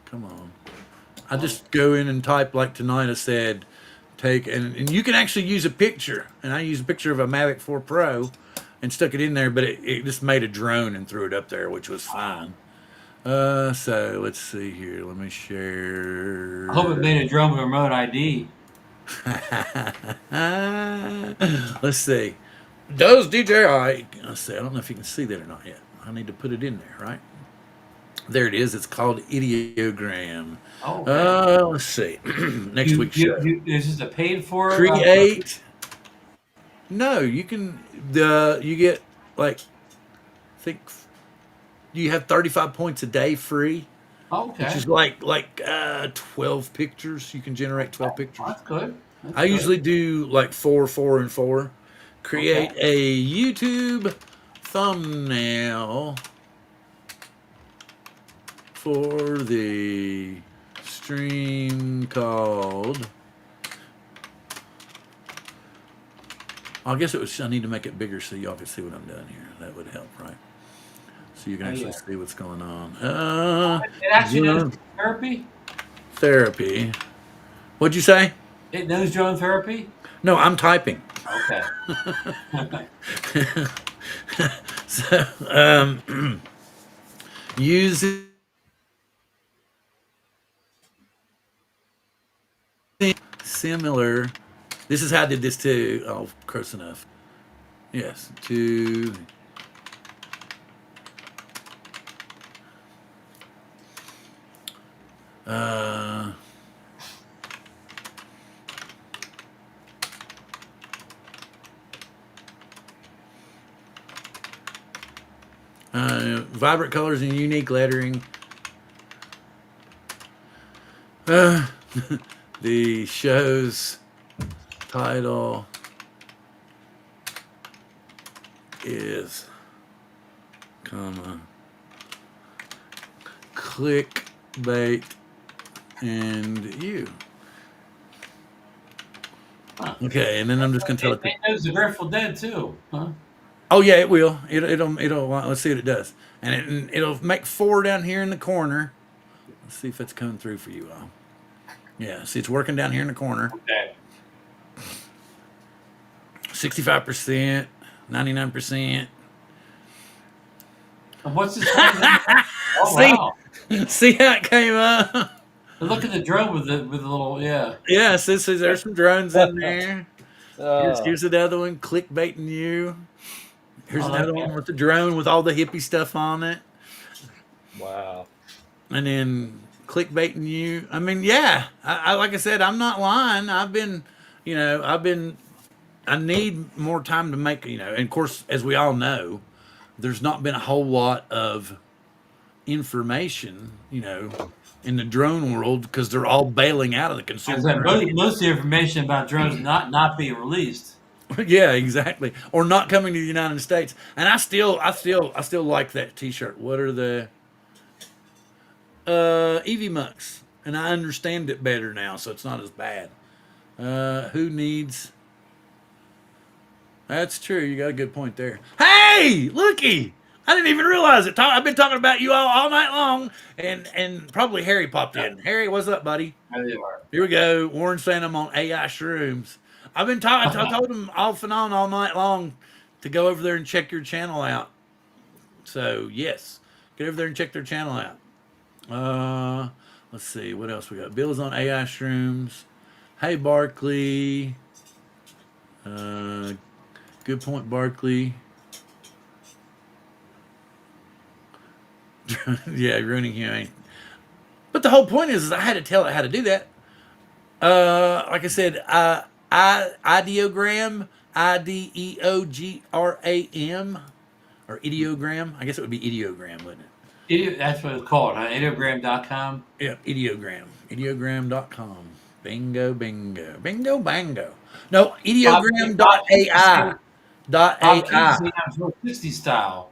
come on. I Oh, just go in and type like tonight. I said, take and you can actually use a picture. And I used a picture of a Mavic 4 Pro and stuck it in there, but it just made a drone and threw it up there, which was fine. So let's see here. Let me I hope it share. made a drone with remote ID. Let's see. Does DJI? Let's see. I don't know if you can see that or not yet. I need to put it in there, right? There it is. It's called Ideogram. Oh, okay. Let's see. Next week's show. Is this a paid for? Create. No, you can. You get like I think you have 35 points a day free, which Okay. is like 12 pictures. You can generate 12 pictures. That's good. That's I good. usually do like four, four, and four. Okay. Create a YouTube thumbnail for the stream called. I guess it was. I need to make it bigger so y'all can see what I'm doing here. That would help, right? So you can Oh, actually yeah. see what's going on. It actually knows Drone therapy. therapy. What'd you say? It knows drone therapy. No, I'm typing. Okay. So using similar. This is how I did this too. Oh, close enough. Yes, to uh, vibrant colors and unique lettering. Uh, the show's title is, comma, clickbait and you. Huh. Okay, and then I'm just gonna tell It, it to. it knows the Grateful Dead too. Huh? Oh yeah, it will. It'll. Let's see what it does, and it'll make four down here in the corner. Let's see if it's coming through for you all. Yeah, see, it's working down here in the corner. Okay. 65%, 99%. And what's this one? Oh See, wow! see how it came up. And look at the drone with the little yeah. Yeah, see, there's some drones in there. Oh, Here's another one, clickbaiting you. Here's I like another that. one with the drone with all the hippie stuff on it. wow. And then clickbaiting you. I mean, yeah, I like I said, I'm not lying. I need more time to make, and of course, as we all know, there's not been a whole lot of information, in the drone world because they're all bailing out of the I consumer said market. most of the information about drones not being released. Yeah, exactly. Or not coming to the United States. And I still like that T-shirt. What are the EV Mux? And I understand it better now, so it's not as bad. Who needs? That's true. You got a good point there. Hey, looky! I didn't even realize it. I've been talking about you all night long, and probably Harry popped in. Harry, what's up, buddy? There they are. Here we go. Warren's saying I'm on AI shrooms. I've been talking. I told him off and on all night long to go over there and check your channel out. So yes, get over there and check their channel out. Let's see what else we got. Bill's on AI shrooms. Hey Barkley. Good point, Barkley. Yeah, ruining human. But the whole point is I had to tell it how to do that. Like I said, ideogram ideogram or ideogram. I guess it would be ideogram, wouldn't it? That's what it's called, huh? Ideogram.com. Yeah, ideogram. Ideogram.com. Bingo, bingo, bingo, bango. No, ideogram.ai. Dot Bob AI. Keaton's the 60 style.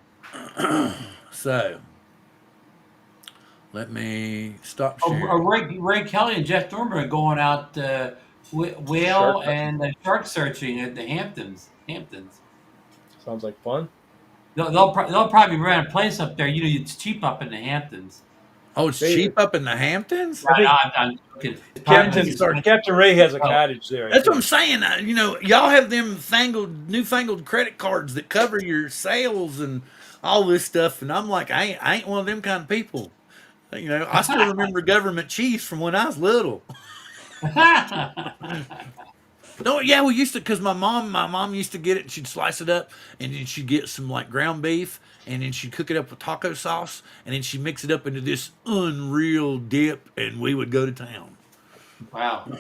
So let me stop Oh, sharing. Ray Kelly and Jeff Dormer are going out whale Shark. and shark searching at the Hamptons. Sounds like fun. They'll probably rent a place up there. You know, it's cheap up in the Hamptons. Oh, it's They- cheap up in the Hamptons? I think I'm joking. Captain Ray has a cottage there. I That's what think. I'm saying. You know, y'all have them newfangled credit cards that cover your sales and all this stuff, and I'm like, I ain't one of them kind of people. You know, I still remember government cheese from when I was little. No, yeah, we used to because my mom used to get it. She'd slice it up, and then she'd get some like ground beef, and then she'd cook it up with taco sauce, and then she'd mix it up into this unreal dip, and we would go to town. Wow.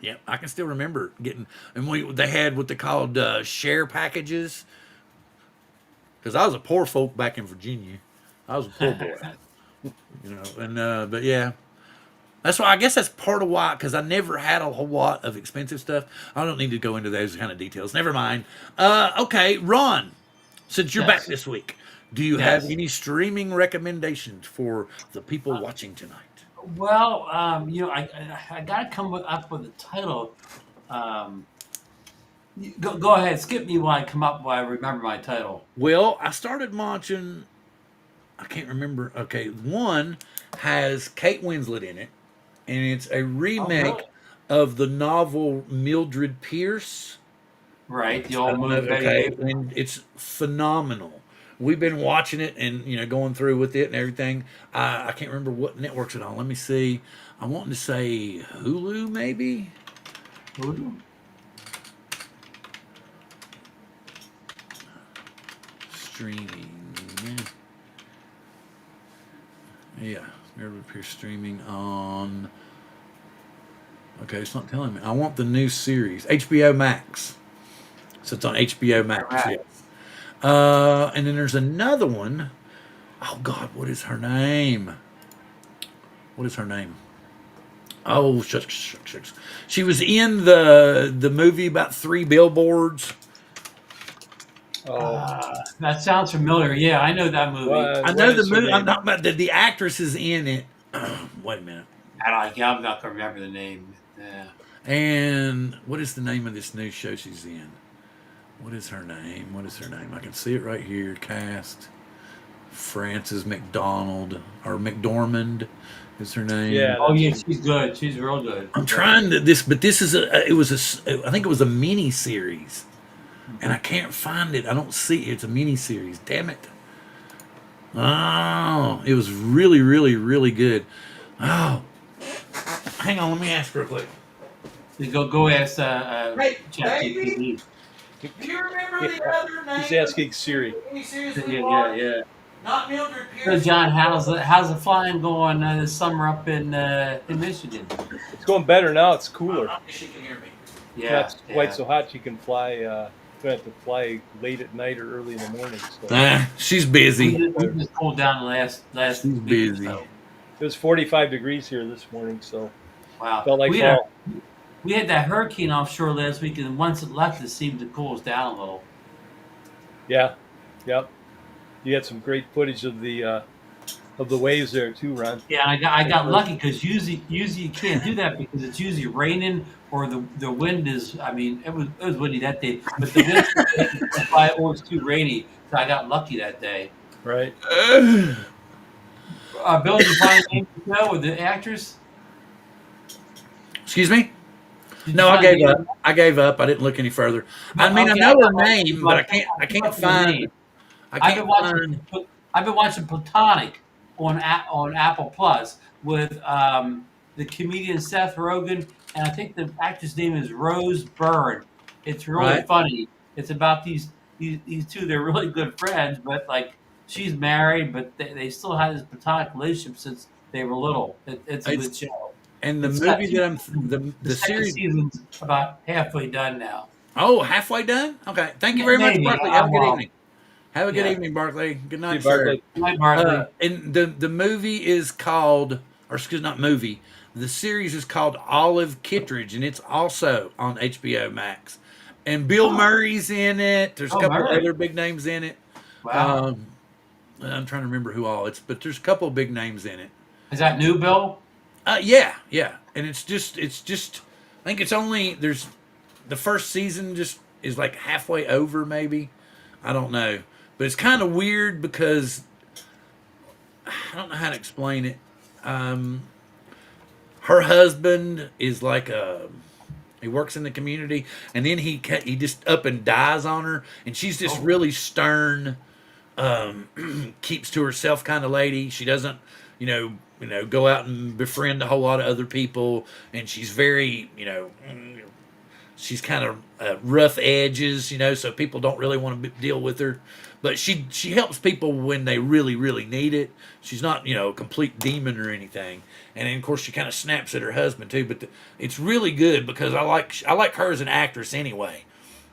Yeah, I can still remember getting, and they had what they called share packages. Because I was a poor folk back in Virginia, I was a poor boy, you know. And but yeah, that's why I guess that's part of why. Because I never had a whole lot of expensive stuff. I don't need to go into those kind of details. Never mind. Okay, Ron, since you're back Yes. this week, do you Yes. have any streaming recommendations for the people watching tonight? Well, you know, I got to come up with a title. Go ahead, skip me while I remember my title. Well, I started watching. I can't remember. Okay, one has Kate Winslet in it, and it's a remake really? of the novel Mildred Pierce. Right, the I old don't know, movie. okay, and it's phenomenal. We've been watching it and going through with it and everything. I can't remember what networks it on. Let me see. I want to say Hulu, maybe. Voodoo? Streaming. Yeah, Mildred Pierce streaming on. Okay, it's not telling me. I want the new series, HBO Max. So it's on HBO Max. Right. Yes. And then there's another one. Oh God, what is her name? What is her name? Oh, shucks. She was in the movie about 3 billboards. Oh, That sounds familiar. Yeah, I know that movie. I know the movie. I'm talking about the actress is in it. Wait a minute. I'm not gonna remember the name. Yeah. And what is the name of this new show she's in? What is her name? I can see it right here. Cast. Frances McDonald or McDormand is her name. Yeah. Oh yeah, she's good. She's real good. I'm trying to but this is I think it was a mini series, and I can't find it. I don't see it. It's a mini series. Damn it. Oh, it was really, really, really good. Oh, hang on. Let me ask real quick. Go ask Hey, ChatGPT. Do you remember the other name? He's asking Siri. Yeah. Not Mildred So Pierce. John, how's the flying going this summer up in Michigan? It's going better now. It's cooler. She can hear me. Yeah, It's quite so hot you can fly. You don't have to fly late at night or early in the morning. So. She's busy. We just cooled down the last She's week or busy. so. It was 45 degrees here this morning, so Wow. felt like we had, fall. we had that hurricane offshore last week, and once it left, it seemed to cool us down a little. Yeah, yep. You had some great footage of the waves there too, Ron. Yeah, and I got lucky because usually you can't do that because it's usually raining or the wind is. I mean, it was windy that day, but the wind or it's too rainy, so I got lucky that day. Right. Bill, did you find the name of the show with the actress? Excuse me? Did No, you I find the gave name up. I gave up. I didn't look any further. I mean, Okay, I know her got- name, but I can't find. I I've can't been find. watching Platonic on Apple Plus with the comedian Seth Rogen, and I think the actress name is Rose Byrne. It's really Right. funny. It's about these two. They're really good friends, but like she's married, but they still have this platonic relationship since they were little. It's a good show. And the It's movie got- that I'm the The second series. season's about halfway done now. Oh, halfway done. Okay. Thank you very much, Maybe. Barkley. Have a good Well, evening. Have a good yeah. evening, Barkley. Good See, night, sir. Barkley. Good night, Barkley. And the movie is called, or excuse not movie. The series is called Olive Kittredge, and it's also on HBO Max. And Bill Oh, Murray's in it. There's a oh, couple Murray. other big names in it. Wow. I'm trying to remember who all it's, but there's a couple big names in it. Is that new, Bill? Yeah. And it's just, I think it's only there's the first season just is like halfway over, maybe. I don't know, but it's kind of weird because I don't know how to explain it. Um, Her husband is like a he works in the community, and then he just up and dies on her, and she's this Oh, really stern, keeps to herself kind of lady. She doesn't, go out and befriend a whole lot of other people, and she's very, she's kind of rough edges, so people don't really want to deal with her. But she helps people when they really really need it. She's not a complete demon or anything. And then, of course, she kind of snaps at her husband too. But it's really good because I like her as an actress anyway.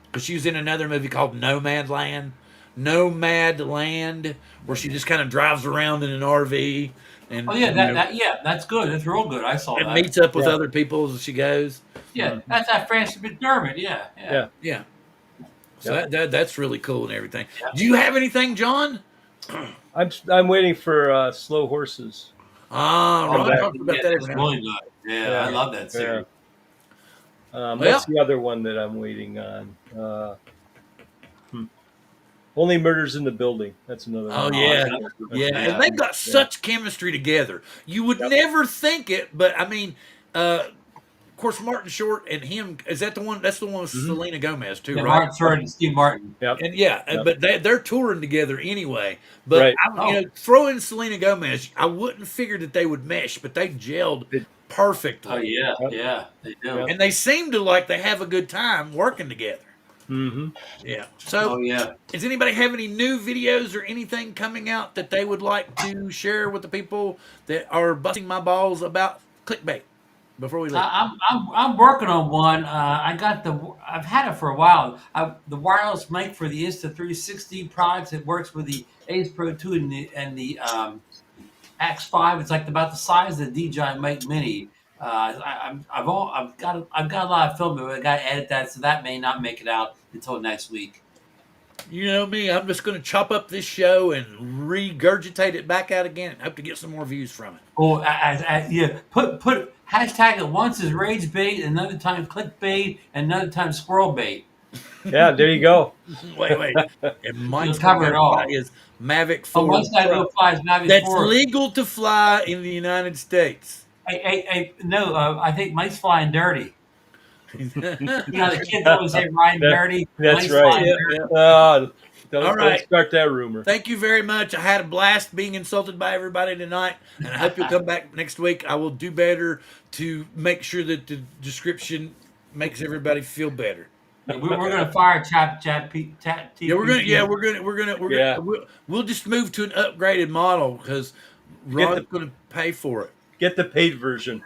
Because she was in another movie called Nomad Land, where she just kind of drives around in an RV and oh yeah, yeah, that's good. That's real good. I saw and that. meets up with Yeah. other people as she goes. Yeah, that's that Francis McDermott. Yeah, yeah. Yeah. Yeah. So Yep. that's really cool and everything. Yeah. Do you have anything, John? I'm waiting for Slow Horses. Ah, Oh, Ron back. talks about yeah, that that's every now and really good. Yeah, I love that Yeah. series. Well- What's the other one that I'm waiting on? Only Murders in the Building. That's another Oh one. yeah, that's good. yeah, Yeah. and they've got such chemistry together. You would Yep. never think it, but I mean, of course, Martin Short and him is that the one? That's the one with Mhm. Selena Gomez too, Yeah, right? Martin Short and Steve Martin. Yep. And yeah, Yep. but they're touring together anyway. But Right. throw in Selena Gomez, I wouldn't figure that they would mesh, but they gelled It- perfectly. Oh yeah, Yep. yeah, they do. Yep. And they seem to like they have a good time working together. Mm-hmm. Yeah. So, Oh yeah. does anybody have any new videos or anything coming out that they would like to share with the people that are busting my balls about clickbait before we leave? I'm working on one. I've had it for a while. The wireless mic for the Insta360 products. It works with the Ace Pro 2 and the X5. It's like about the size of the DJI Mic Mini. I've got a lot of film, but I got to edit that, so that may not make it out until next week. You know me, I'm just going to chop up this show and regurgitate it back out again and hope to get some more views from it. Oh, yeah. Put hashtag it once is rage bait, another time clickbait, and another time squirrel bait. Yeah, there you go. Wait. And Mike's cover going it to all. fly his Mavic On 4 one side Pro. of the flies Mavic That's 4. legal to fly in the United States. No, I think Mike's flying dirty. You know, the kids always say riding That- dirty. that's Mike's right. flying Yeah, dirty. yeah. Don't All right. start that rumor. Thank you very much. I had a blast being insulted by everybody tonight, and I hope you'll come back next week. I will do better to make sure that the description makes everybody feel better. We're gonna fire chat. Yeah, we'll just move to an upgraded model because Ron's going to pay for it. Get the paid version.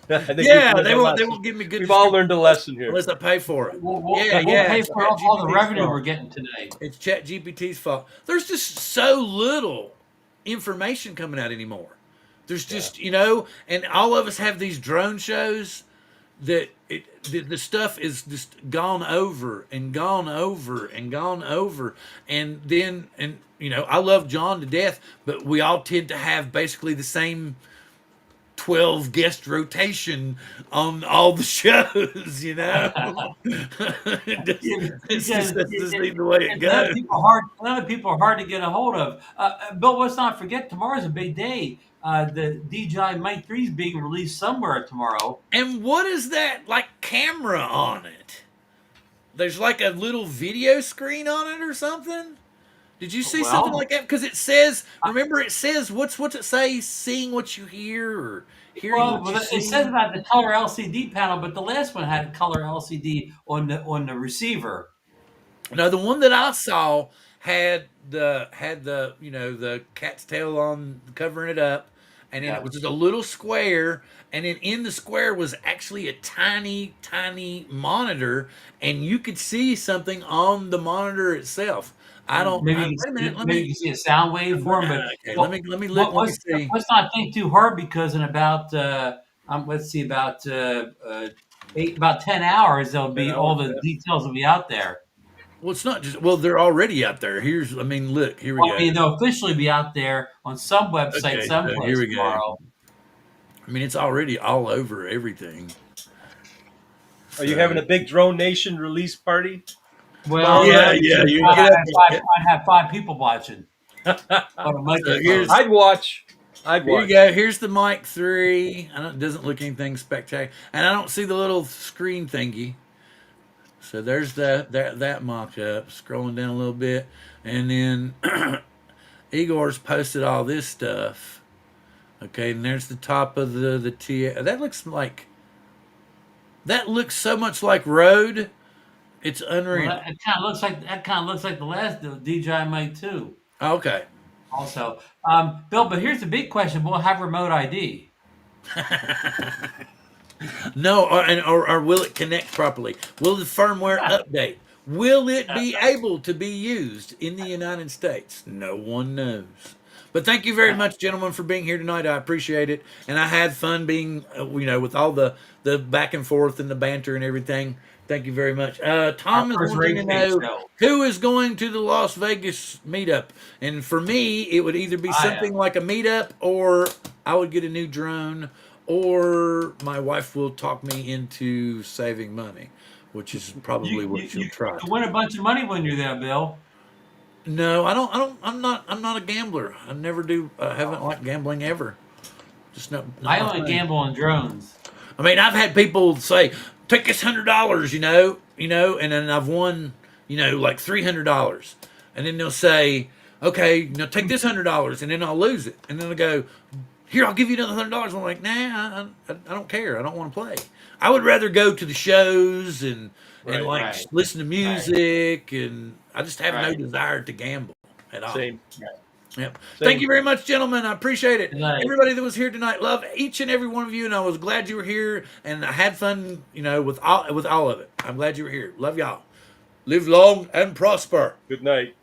I think Yeah, we've they learned a won't lesson. give me good. We've all learned a lesson here. unless I pay for it. We'll Yeah, pay it's for all the ChatGPT's revenue fault. we're getting tonight. It's ChatGPT's fault. There's just so little information coming out anymore. There's just and all of us have these drone shows that the stuff is just gone over and gone over and gone over, and then I love John to death, but we all tend to have basically the same 12 guest rotation on all the shows, It's just that's just the way it goes. None of people are hard to get a hold of. Bill, let's not forget tomorrow's a big day. The DJI Mic 3 is being released somewhere tomorrow. And what is that like camera on it? There's like a little video screen on it or something? Did you see something like that? Because it says, remember, it says, what's it say? Seeing what you hear or hearing what you see? It says about the color LCD panel, but the last one had color LCD on the receiver. No, the one that I saw had the the cat's tail on covering it up, and then Yeah. it was just a little square, and then in the square was actually a tiny, tiny monitor, and you could see something on the monitor itself. I don't. Maybe Wait a minute. Let maybe me. you can see a sound waveform, but Okay. Let me look. Let me let's see. let's not think too hard because in about let's see about 10 hours there'll 10 be all hours, the yeah. details will be out there. Well, it's not just. Well, they're already out there. Here's. I mean, look. Here we Well, I go. mean, they'll officially be out there on some website Okay. So here someplace we go. tomorrow. I mean, it's already all over everything. Are you So, having a big Drone Nation release party? Well, yeah, no, yeah. because You I'd get up. I'd have 5 people watching on a So here's. microphone. I'd watch. I'd Here you watch. go. Here's the mic 3. It doesn't look anything spectacular, and I don't see the little screen thingy. So there's that mock up. Scrolling down a little bit, and then Igor's posted all this stuff. Okay, and there's the top of the T. That looks so much like Rode. It's Well, unreal. that kind of looks like the last DJI Mic 2. Okay. Also, Bill, but here's the big question: we'll have remote ID. No, or will it connect properly? Will the firmware update? Will it be able to be used in the United States? No one knows. But thank you very much, gentlemen, for being here tonight. I appreciate it, and I had fun being, with all the back and forth and the banter and everything. Thank you very much. Our Tom is first wanting to race know show. who is going to the Las Vegas meetup, and for me, it would either be I am. something like a meetup, or I would get a new drone, or my wife will talk me into saving money, which is probably what she'll try. You win a bunch of money when you're there, Bill. No, I don't. I'm not a gambler. I never do. I haven't liked gambling ever. Just not I my only thing. gamble on drones. I mean, I've had people say, "Take this $100," and then I've won, like $300, and then they'll say, "Okay, take this $100," and then I'll lose it, and then they'll go, "Here, I'll give you another $100." I'm like, "Nah, I don't care. I don't want to play. I would rather go to the shows and Right, like right. listen to music, and I just have no Right. desire to gamble at all." Same. Yep. Same. Thank you very much, gentlemen. I appreciate it. Good night. Everybody that was here tonight, love each and every one of you, and I was glad you were here, and I had fun, with all of it. I'm glad you were here. Love y'all. Live long and prosper. Good night.